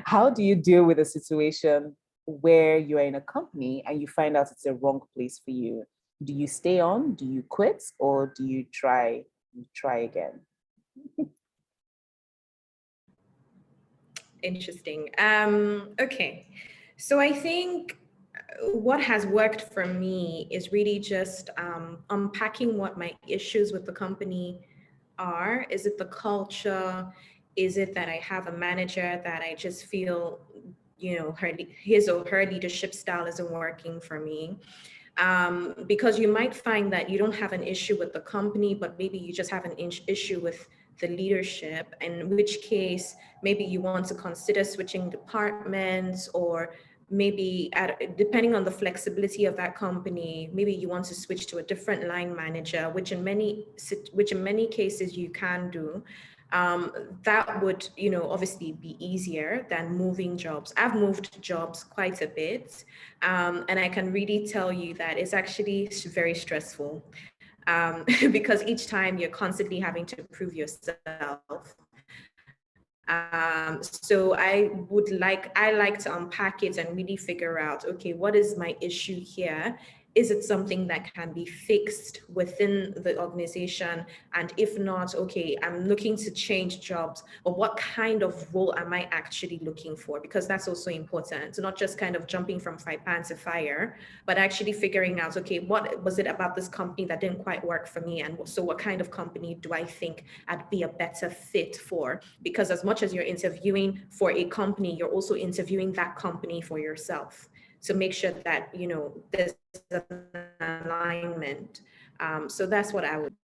How do you deal with a situation where you are in a company and you find out it's a wrong place for you? Do you stay on? Do you quit? Or do you try again? Interesting. Okay, so I think what has worked for me is really just unpacking what my issues with the company are. Is it the culture? Is it that I have a manager that I just feel, his or her leadership style isn't working for me? Because you might find that you don't have an issue with the company, but maybe you just have an issue with the leadership, in which case maybe you want to consider switching departments, or maybe depending on the flexibility of that company, maybe you want to switch to a different line manager, which in many cases you can do. That would, obviously be easier than moving jobs. I've moved jobs quite a bit, and I can really tell you that it's actually very stressful. Because each time you're constantly having to prove yourself. So I like to unpack it and really figure out, okay, what is my issue here? is it something that can be fixed within the organization? And if not, okay, I'm looking to change jobs, or what kind of role am I actually looking for? Because that's also important. So not just kind of jumping from pan to fire, but actually figuring out, okay, what was it about this company that didn't quite work for me? And so what kind of company do I think I'd be a better fit for? Because as much as you're interviewing for a company, you're also interviewing that company for yourself. So make sure that, you know, there's an alignment. So that's what I would.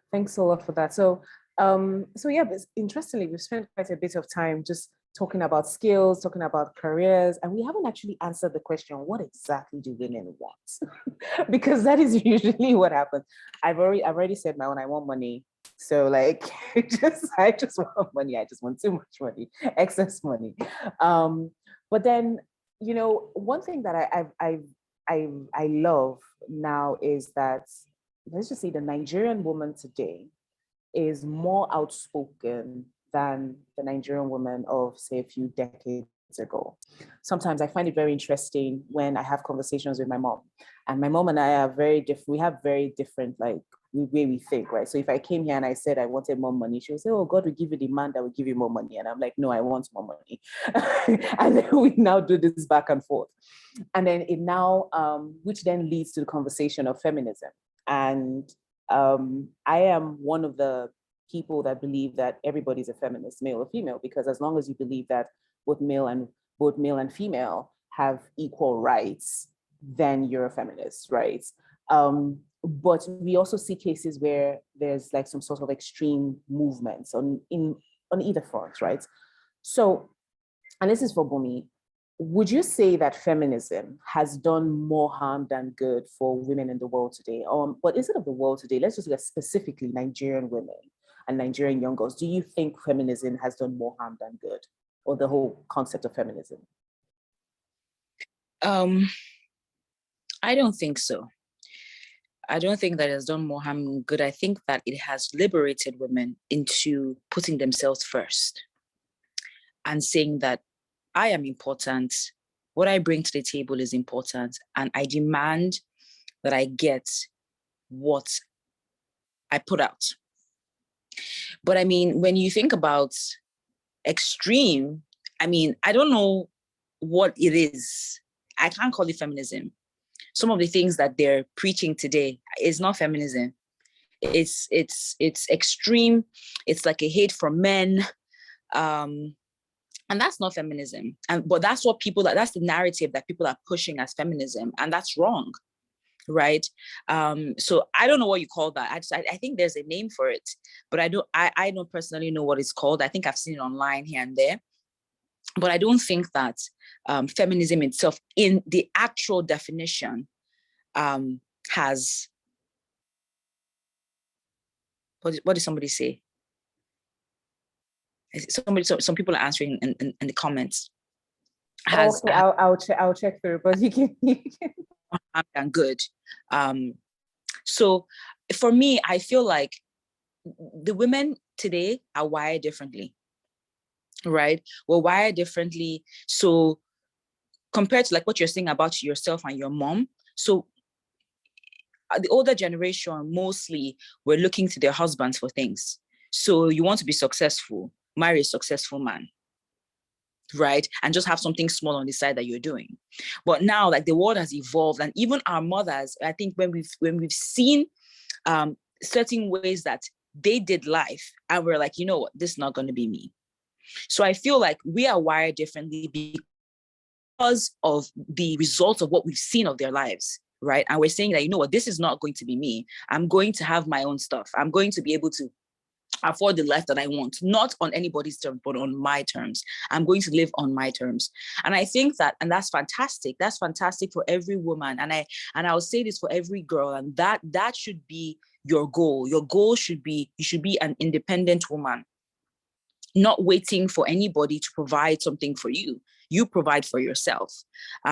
Thanks a lot for that. So yeah, but interestingly, we've spent quite a bit of time just talking about skills, talking about careers, and we haven't actually answered the question, what exactly do women want? Because that is usually what happens. I've already said my own, I want money. So like, I just want money. I just want too much money, excess money. But then, you know, one thing that I love now is that, let's just say, the Nigerian woman today is more outspoken than the Nigerian woman of, say, a few decades ago. Sometimes I find it very interesting when I have conversations with my mom, and my mom and I are very different. We have very different, like, way we think, right? So if I came here and I said I wanted more money, she would say, oh, God will give you the man that will give you more money. And I'm like, no, I want more money. And then we now do this back and forth. And then it now, which then leads to the conversation of feminism. And I am one of the people that believe that everybody's a feminist, male or female, because as long as you believe that both male and female have equal rights, then you're a feminist, right? But we also see cases where there's like some sort of extreme movements on either front, right? So, and this is for Bunmi, would you say that feminism has done more harm than good for women in the world today? But instead of the world today, let's just look at specifically Nigerian women and Nigerian young girls. Do you think feminism has done more harm than good, or the whole concept of feminism? I don't think so. I don't think that it has done more harm than good. I think that it has liberated women into putting themselves first and saying that I am important, what I bring to the table is important, and I demand that I get what I put out. But I mean, when you think about extreme, I mean, I don't know what it is. I can't call it feminism. Some of the things that they're preaching today is not feminism. It's extreme. It's like a hate for men. And that's not feminism. But that's what that's the narrative that people are pushing as feminism. And that's wrong, right? So I don't know what you call that. I think there's a name for it, but I don't personally know what it's called. I think I've seen it online here and there. But I don't think that feminism itself, in the actual definition, has, what did somebody say? Some people are answering in the comments. Okay, I'll check through, but you can. And good. So for me, I feel like the women today are wired differently, right? We're wired differently. So compared to like what you're saying about yourself and your mom, so the older generation mostly were looking to their husbands for things. So you want to be successful, marry a successful man, right? And just have something small on the side that you're doing. But now, like, the world has evolved, and even our mothers, I think when we've seen certain ways that they did life, and we're like, you know what, this is not going to be me. So I feel like we are wired differently because of the results of what we've seen of their lives, right? And we're saying that, you know what, this is not going to be me. I'm going to have my own stuff. I'm going to be able to afford the life that I want, not on anybody's terms, but on my terms. I'm going to live on my terms. And I think that, and that's fantastic. That's fantastic for every woman. And I'll say this for every girl, and that should be your goal. Your goal should be, you should be an independent woman, not waiting for anybody to provide something for you. You provide for yourself,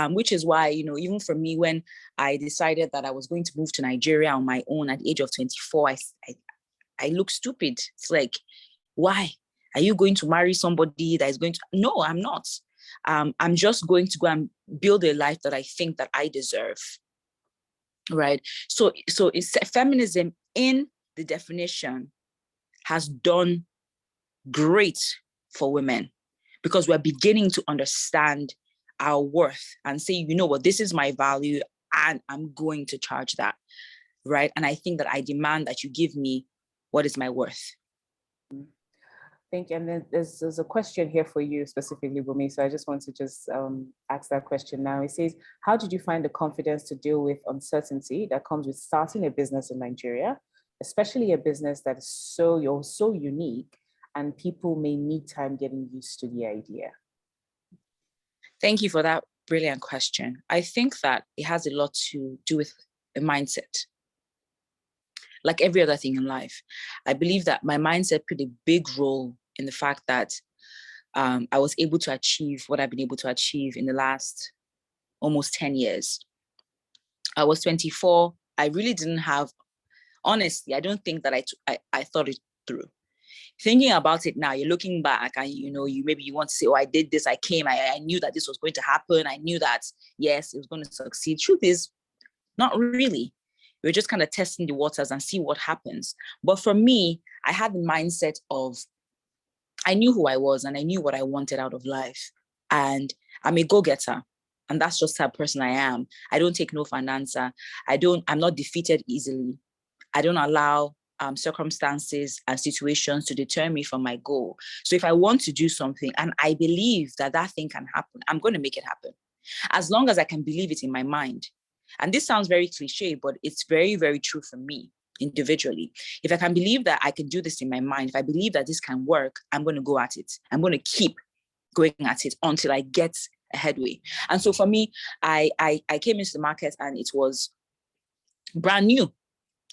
which is why, you know, even for me, when I decided that I was going to move to Nigeria on my own at the age of 24, I look stupid. It's like, why? Are you going to marry somebody that is going to? No, I'm not. I'm just going to go and build a life that I think that I deserve, right? So it's feminism in the definition has done great for women, because we're beginning to understand our worth and say, you know what, this is my value and I'm going to charge that, right? And I think that I demand that you give me what is my worth. Thank you. And then there's a question here for you specifically, Bunmi. So I just want to just ask that question now. It says, how did you find the confidence to deal with uncertainty that comes with starting a business in Nigeria, especially a business that is so unique and people may need time getting used to the idea? Thank you for that brilliant question. I think that it has a lot to do with a mindset. Like every other thing in life, I believe that my mindset played a big role in the fact that I was able to achieve what I've been able to achieve in the last almost 10 years. I was 24. I really didn't have, honestly, I don't think that I thought it through. Thinking about it now, you're looking back and you maybe you want to say, oh, I did this, I came, I knew that this was going to happen. I knew that, yes, it was going to succeed. Truth is, not really. We're just kind of testing the waters and see what happens. But for me, I had the mindset of, I knew who I was and I knew what I wanted out of life. And I'm a go-getter. And that's just the person I am. I don't take no for an answer. I'm not defeated easily. I don't allow circumstances and situations to deter me from my goal. So if I want to do something and I believe that that thing can happen, I'm going to make it happen. As long as I can believe it in my mind. And this sounds very cliche, but it's very, very true for me individually. If I can believe that I can do this in my mind, if I believe that this can work, I'm going to go at it. I'm going to keep going at it until I get a headway. And so for me, I came into the market and it was brand new.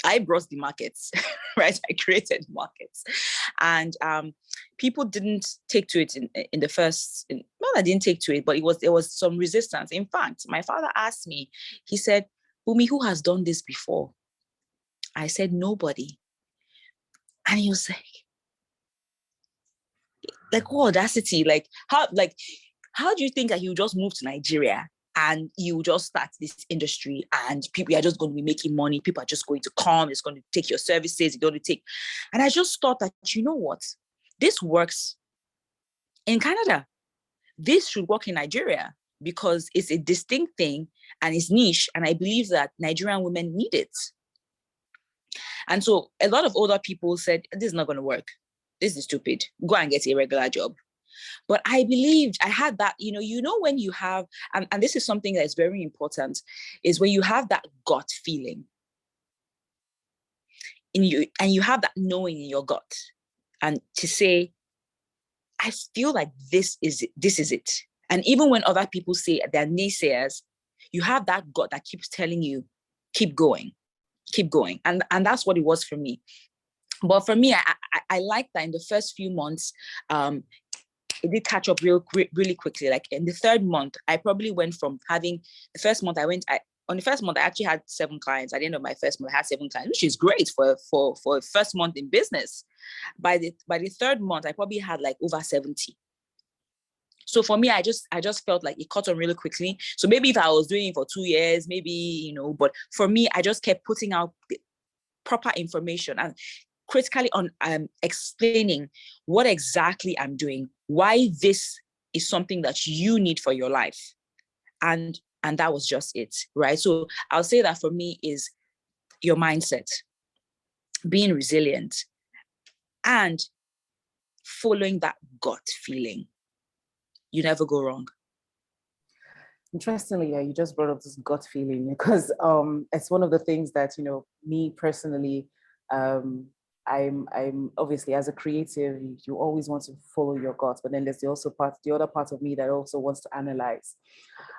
I brought the markets, right? I created markets. And people didn't take to it in the first, well, I didn't take to it, but there was some resistance. In fact, my father asked me, he said, Bunmi, who has done this before? I said, nobody. And he was like, what audacity? How do you think that you just move to Nigeria and you just start this industry and people are just going to be making money? People are just going to come, it's going to take your services, it's going to take. And I just thought that, you know what? This works in Canada. This should work in Nigeria because it's a distinct thing and it's niche. And I believe that Nigerian women need it. And so a lot of older people said, this is not going to work. This is stupid. Go and get a regular job. But I believed, I had that, when you have, and this is something that is very important, is when you have that gut feeling in you, and you have that knowing in your gut, and to say, I feel like this is it. And even when other people say they're naysayers, you have that gut that keeps telling you, keep going. And that's what it was for me. But for me, I liked that in the first few months, it did catch up really quickly. Like in the third month, I probably went from having, on the first month, I actually had 7 clients. At the end of my first month, I had 7 clients, which is great for a first month in business. By the third month, I probably had like over 70. So for me, I just felt like it caught on really quickly. So maybe if I was doing it for 2 years, maybe, but for me, I just kept putting out the proper information and critically on explaining what exactly I'm doing, why this is something that you need for your life. And that was just it, right? So I'll say that for me is your mindset, being resilient, and following that gut feeling. You never go wrong. Interestingly, you just brought up this gut feeling because it's one of the things that, me personally, I'm obviously, as a creative, you always want to follow your gut, but then there's the other part of me that also wants to analyze.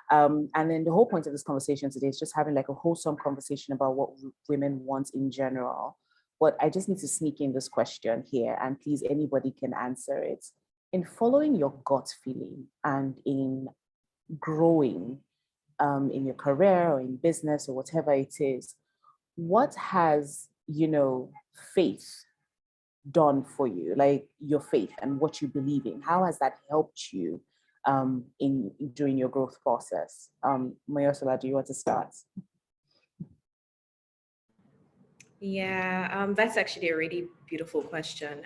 And then the whole point of this conversation today is just having like a wholesome conversation about what women want in general. But I just need to sneak in this question here, and please, anybody can answer it. In following your gut feeling and in growing in your career or in business or whatever it is, what has, faith done for you? Like your faith and what you believe in, how has that helped you during your growth process? Moyosola, do you want to start? Yeah, that's actually a really beautiful question.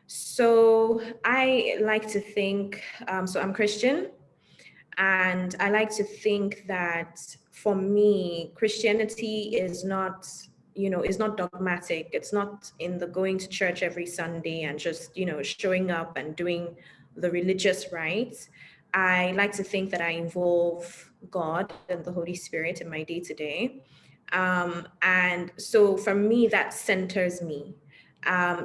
So I like to think, so I'm Christian, and I like to think that for me, Christianity is not, is not dogmatic. It's not in the going to church every Sunday and just, showing up and doing the religious rites. I like to think that I involve God and the Holy Spirit in my day to day. And so for me, that centers me.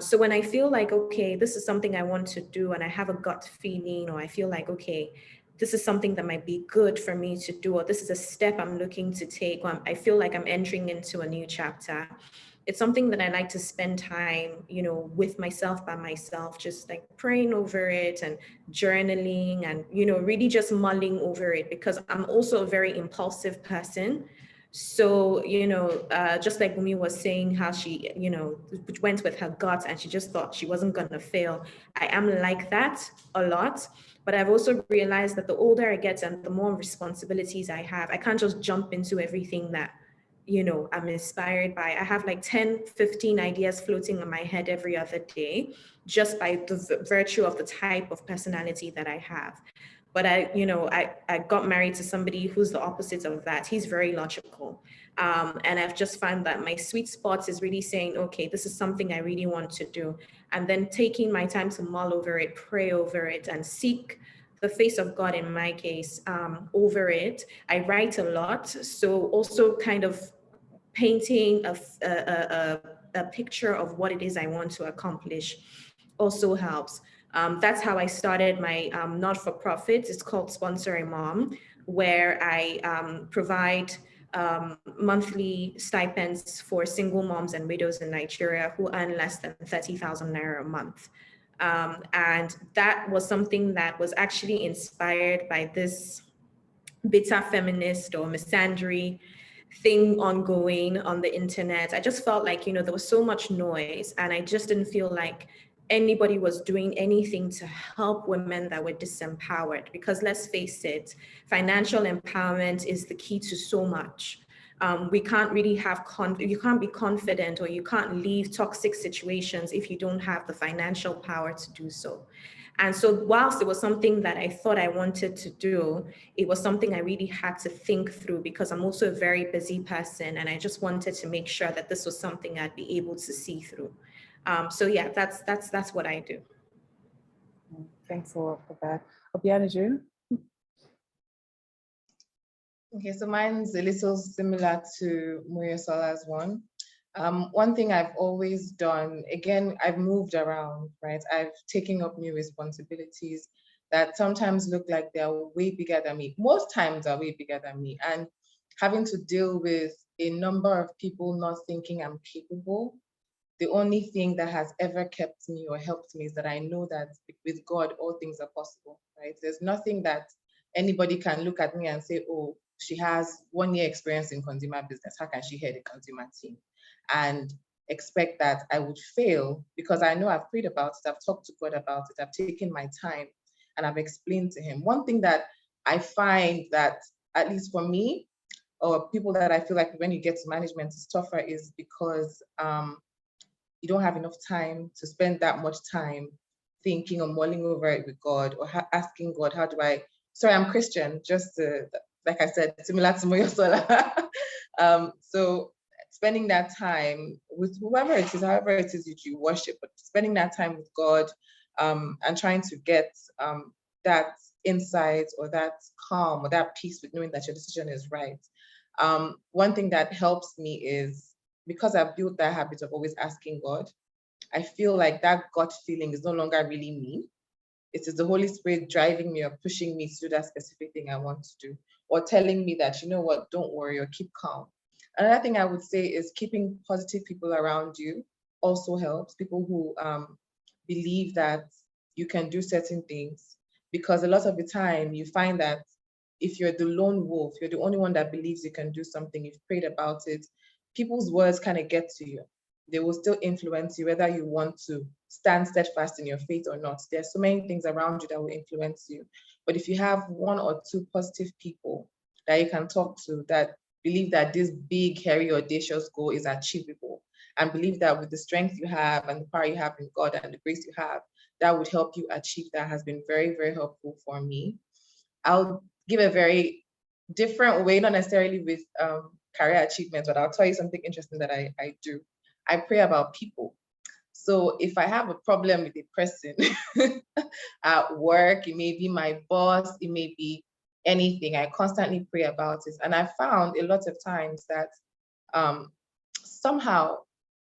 So when I feel like, okay, this is something I want to do and I have a gut feeling, or I feel like, okay, this is something that might be good for me to do, or this is a step I'm looking to take, or I feel like I'm entering into a new chapter. It's something that I like to spend time, with myself, by myself, just like praying over it and journaling and, really just mulling over it, because I'm also a very impulsive person. So, just like Bunmi was saying, how she, went with her gut and she just thought she wasn't going to fail. I am like that a lot. But I've also realized that the older I get and the more responsibilities I have, I can't just jump into everything that, I'm inspired by. I have like 10, 15 ideas floating in my head every other day, just by the virtue of the type of personality that I have. But I got married to somebody who's the opposite of that. He's very logical. And I've just found that my sweet spot is really saying, okay, this is something I really want to do. And then taking my time to mull over it, pray over it, and seek the face of God in my case over it. I write a lot. So also kind of painting a picture of what it is I want to accomplish also helps. That's how I started my not-for-profit. It's called Sponsor a Mom, where I provide monthly stipends for single moms and widows in Nigeria who earn less than 30,000 naira a month. And that was something that was actually inspired by this bitter feminist or misandry thing ongoing on the internet. I just felt like, there was so much noise, and I just didn't feel like anybody was doing anything to help women that were disempowered. Because let's face it, financial empowerment is the key to so much. We can't really have, you can't be confident, or you can't leave toxic situations if you don't have the financial power to do so. And so whilst it was something that I thought I wanted to do, it was something I really had to think through, because I'm also a very busy person, and I just wanted to make sure that this was something I'd be able to see through. So yeah, that's what I do. Thanks a lot for that. Obianuju? Okay, so mine's a little similar to Moyosola's one. One thing I've always done, again, I've moved around, right? I've taken up new responsibilities that sometimes look like they're way bigger than me. Most times are way bigger than me. And having to deal with a number of people not thinking I'm capable, the only thing that has ever kept me or helped me is that I know that with God, all things are possible, right? There's nothing that anybody can look at me and say, oh, she has 1 year experience in consumer business. How can she head a consumer team? And expect that I would fail, because I know I've prayed about it, I've talked to God about it, I've taken my time, and I've explained to him. One thing that I find that, at least for me, or people that I feel like when you get to management is tougher, is because you don't have enough time to spend that much time thinking or mulling over it with God, or asking God, how do I, sorry, I'm Christian, just to, like I said, similar to Moyosola. So spending that time with whoever it is, however it is that you worship, but spending that time with God and trying to get that insight or that calm or that peace with knowing that your decision is right. One thing that helps me is, because I've built that habit of always asking God, I feel like that gut feeling is no longer really me. It is the Holy Spirit driving me or pushing me to do that specific thing I want to do, or telling me that, you know what, don't worry, or keep calm. Another thing I would say is keeping positive people around you also helps. People who believe that you can do certain things, because a lot of the time you find that if you're the lone wolf, you're the only one that believes you can do something, you've prayed about it, people's words kind of get to you. they will still influence you, whether you want to stand steadfast in your faith or not. There's so many things around you that will influence you. But if you have one or two positive people that you can talk to that believe that this big, hairy, audacious goal is achievable, and believe that with the strength you have and the power you have in God and the grace you have, that would help you achieve that, has been very, very helpful for me. I'll give a very different way, not necessarily with career achievements, but I'll tell you something interesting that I do. I pray about people. So if I have a problem with a person at work, it may be my boss, it may be anything, I constantly pray about it. And I found a lot of times that somehow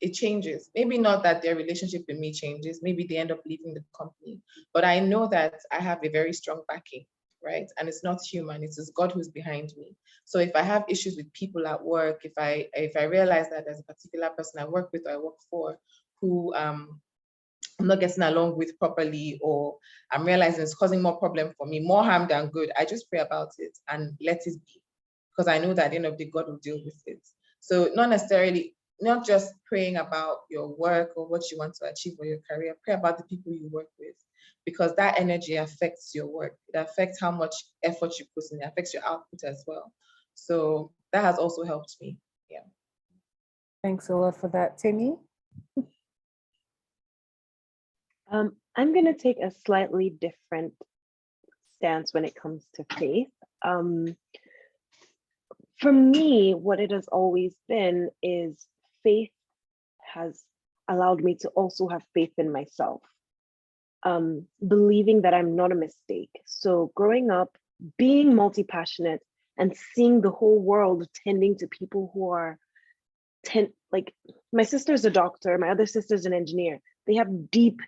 it changes. Maybe not that their relationship with me changes, maybe they end up leaving the company, but I know that I have a very strong backing, right? And it's not human, it is God who's behind me. So if I have issues with people at work, if I realize that there's a particular person I work with or I work for who I'm not getting along with properly, or I'm realizing it's causing more problem for me, more harm than good, I just pray about it and let it be. Because I know that at the end of the day, God will deal with it. So not just praying about your work or what you want to achieve or your career, pray about the people you work with, because that energy affects your work. It affects how much effort you put in, it affects your output as well. So that has also helped me. Yeah. Thanks a lot for that, Temi. I'm going to take a slightly different stance when it comes to faith. For me, what it has always been is faith has allowed me to also have faith in myself, believing that I'm not a mistake. So growing up, being multi-passionate and seeing the whole world tending to people who are like my sister's a doctor, my other sister's an engineer. They have deep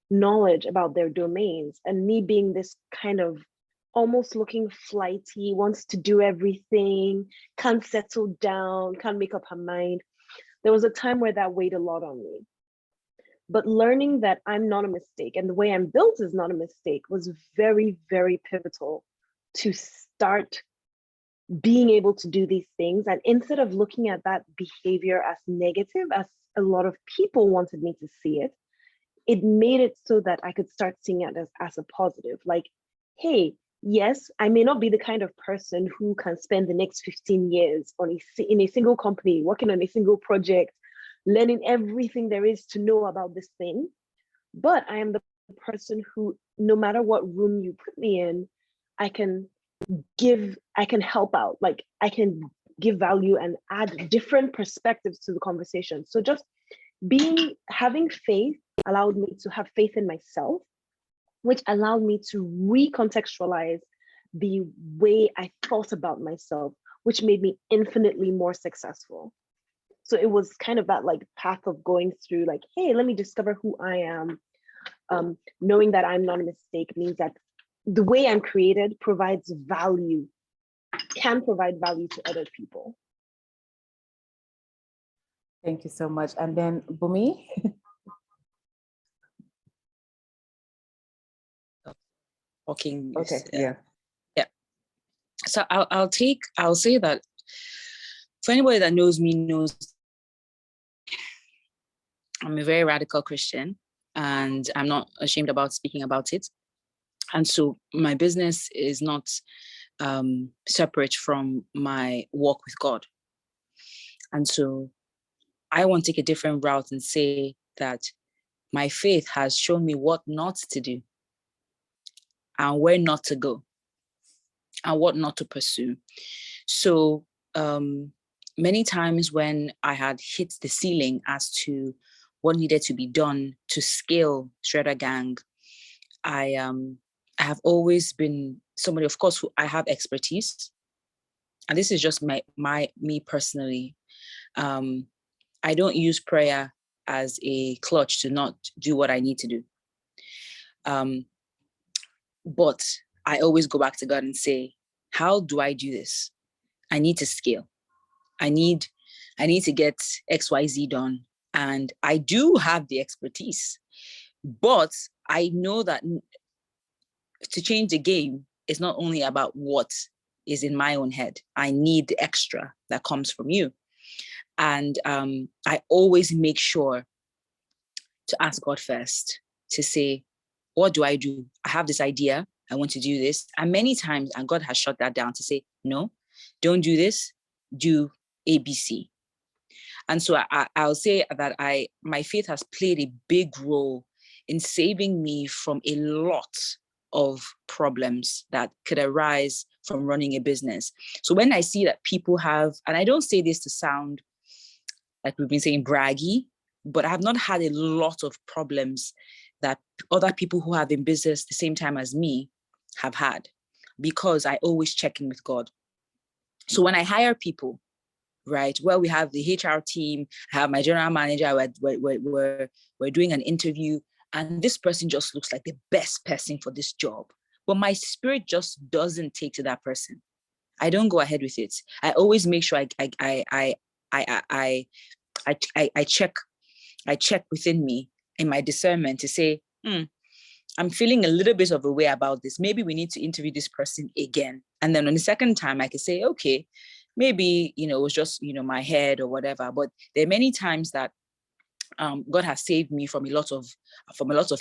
knowledge about their domains, and me being this kind of almost looking flighty, wants to do everything, can't settle down, can't make up her mind. There was a time where that weighed a lot on me. But learning that I'm not a mistake and the way I'm built is not a mistake was very, very pivotal to start being able to do these things. And instead of looking at that behavior as negative, as a lot of people wanted me to see it, it made it so that I could start seeing it as a positive. Like, hey, yes, I may not be the kind of person who can spend the next 15 years in a single company, working on a single project, learning everything there is to know about this thing. But I am the person who, no matter what room you put me in, I can help out. Like, I can give value and add different perspectives to the conversation. So just having faith allowed me to have faith in myself, which allowed me to recontextualize the way I thought about myself, which made me infinitely more successful. So it was kind of that like path of going through like, hey, let me discover who I am. Knowing that I'm not a mistake means that the way I'm created provides value, can provide value to other people. Thank you so much. And then Bunmi. Talking. Okay, yeah. So I'll say that for anybody that knows me knows I'm a very radical Christian, and I'm not ashamed about speaking about it. And so my business is not separate from my walk with God. And so I want to take a different route and say that my faith has shown me what not to do and where not to go and what not to pursue. So many times when I had hit the ceiling as to what needed to be done to scale Shredder Gang, I have always been somebody, of course, who I have expertise. And this is just me personally. I don't use prayer as a clutch to not do what I need to do. But I always go back to God and say, how do I do this? I need to scale. I need to get XYZ done. And I do have the expertise, but I know that to change the game, it's not only about what is in my own head. I need the extra that comes from you. And I always make sure to ask God first, to say, what do? I have this idea. I want to do this. And many times, and God has shut that down to say, no, don't do this, do ABC. And so I'll say that my faith has played a big role in saving me from a lot of problems that could arise from running a business. So when I see that people have, and I don't say this to sound like we've been saying braggy, but I have not had a lot of problems that other people who have in business the same time as me have had, because I always check in with God. So when I hire people, right, well, we have the HR team, I have my general manager, we're doing an interview, and this person just looks like the best person for this job. But my spirit just doesn't take to that person. I don't go ahead with it. I always make sure I check within me in my discernment to say, I'm feeling a little bit of a way about this. Maybe we need to interview this person again. And then on the second time, I can say, okay, maybe, it was just, my head or whatever. But there are many times that God has saved me from a lot of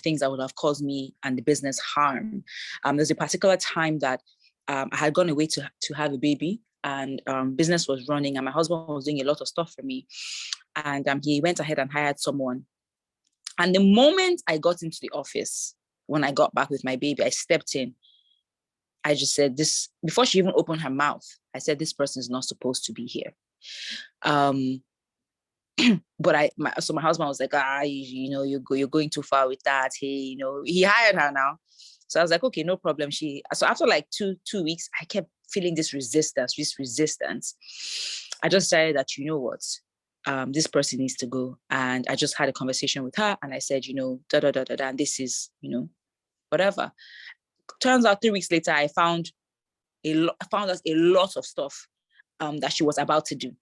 things that would have caused me and the business harm. There's a particular time that I had gone away to have a baby, and business was running, and my husband was doing a lot of stuff for me. And he went ahead and hired someone. And the moment I got into the office, when I got back with my baby, I stepped in. I just said this, before she even opened her mouth, I said, this person is not supposed to be here. But so my husband was like, you're going too far with that. Hey, he hired her now. So I was like, okay, no problem. So after like two weeks, I kept feeling this resistance. I just decided that, this person needs to go. And I just had a conversation with her, and I said, and this is, whatever. Turns out 3 weeks later, I found out a lot of stuff that she was about to do.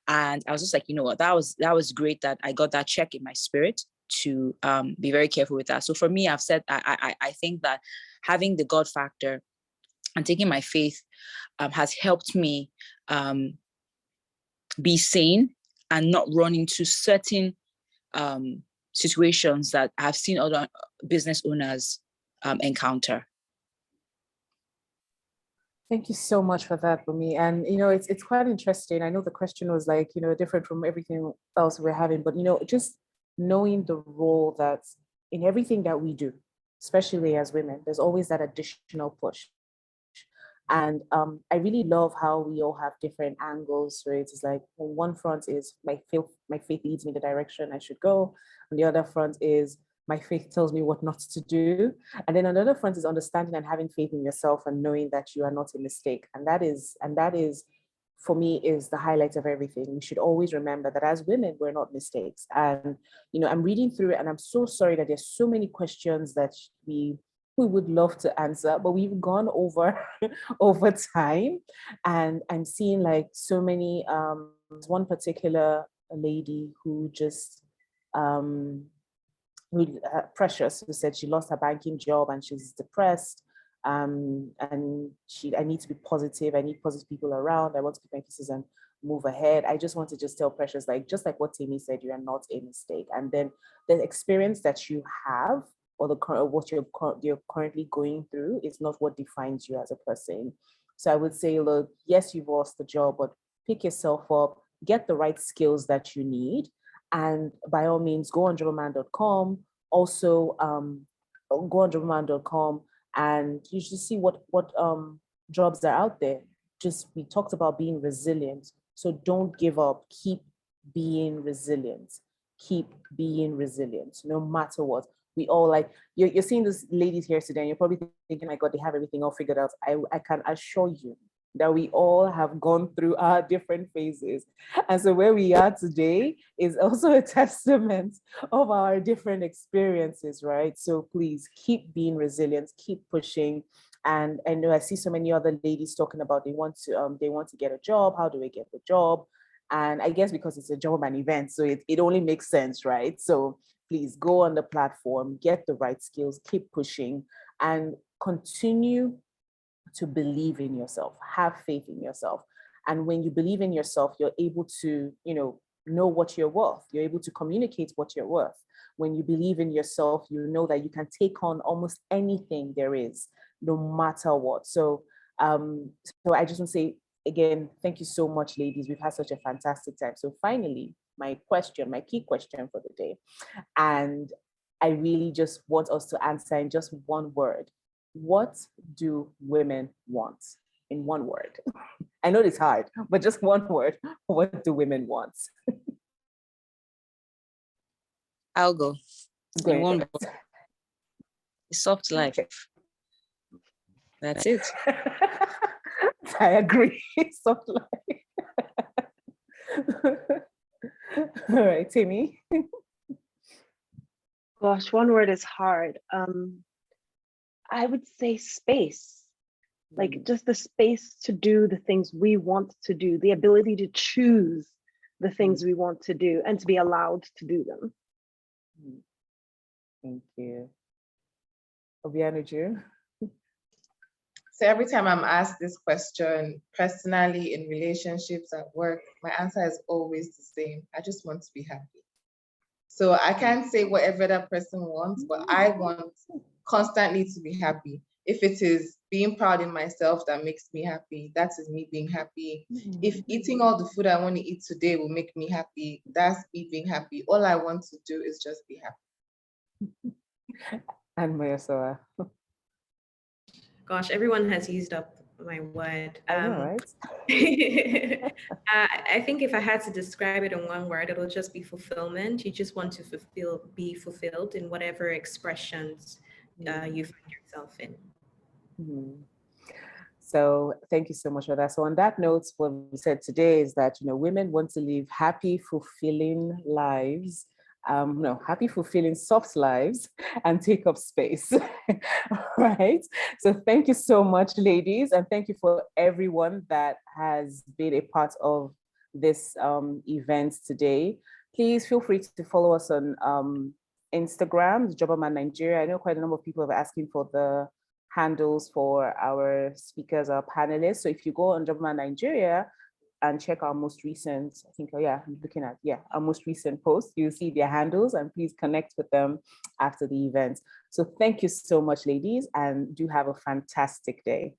And I was just like, that was great that I got that check in my spirit to be very careful with that. So for me, I've said, I think that having the God factor and taking my faith has helped me be sane and not run into certain situations that I've seen other business owners encounter. Thank you so much for that, Bunmi. And, it's quite interesting. I know the question was like, different from everything else we're having, but, just knowing the role that in everything that we do, especially as women, there's always that additional push. And I really love how we all have different angles, right? It's like on one front is my faith leads me the direction I should go. On the other front is my faith tells me what not to do. And then another front is understanding and having faith in yourself and knowing that you are not a mistake. And that is, for me, is the highlight of everything. We should always remember that as women, we're not mistakes. And, I'm reading through it, and I'm so sorry that there's so many questions that we would love to answer, but we've gone over time. And I'm seeing like so many, one particular lady who just, Precious, who said she lost her banking job and she's depressed. And I need to be positive. I need positive people around. I want to keep my pieces and move ahead. I just want to just tell Precious, just like what Temi said, you are not a mistake. And then the experience that you have or what you're currently going through is not what defines you as a person. So I would say, look, yes, you've lost the job, but pick yourself up, get the right skills that you need. And by all means, go on Jobberman.com. Also, go on Jobberman.com and you should see what jobs are out there. We talked about being resilient. So don't give up. Keep being resilient. Keep being resilient, no matter what. We all you're seeing these ladies here today, and you're probably thinking, my God, they have everything all figured out. I can assure you that we all have gone through our different phases. And so where we are today is also a testament of our different experiences, right? So please keep being resilient, keep pushing. And I know I see so many other ladies talking about they want to get a job. How do I get the job? And I guess because it's a Jobberman event, so it only makes sense, right? So please go on the platform, get the right skills, keep pushing, and continue to believe in yourself, have faith in yourself. And when you believe in yourself, you're able to, know what you're worth. You're able to communicate what you're worth. When you believe in yourself, you know that you can take on almost anything there is, no matter what. So I just want to say again, thank you so much, ladies. We've had such a fantastic time. So finally, my key question for the day, and I really just want us to answer in just one word. What do women want? In one word. I know it's hard, but just one word. What do women want? I'll go. In one word. A soft life. That's it. I agree. Soft life. All right, Temi. Gosh, one word is hard. I would say space. Like just the space to do the things we want to do, the ability to choose the things we want to do and to be allowed to do them. Thank you. Obianuju. So every time I'm asked this question, personally, in relationships, at work, my answer is always the same. I just want to be happy. So I can't say whatever that person wants, but I want constantly to be happy. If it is being proud in myself that makes me happy, that is me being happy. If eating all the food I want to eat today will make me happy, that's me being happy. All I want to do is just be happy. And Moyosola. Gosh, everyone has used up my word. I know, right? I think if I had to describe it in one word, it'll just be fulfillment. You just want to be fulfilled in whatever expressions you find yourself in. So thank you so much for that. So on that note, what we said today is that, women want to live happy, fulfilling lives, happy, fulfilling, soft lives, and take up space. Right? So thank you so much, ladies. And thank you for everyone that has been a part of this event today. Please feel free to follow us on Instagram, Jobberman Nigeria. I know quite a number of people are asking for the handles for our speakers, our panelists. So if you go on Jobberman Nigeria and check our most recent, I'm looking at, our most recent post, you'll see their handles, and please connect with them after the event. So thank you so much, ladies, and do have a fantastic day.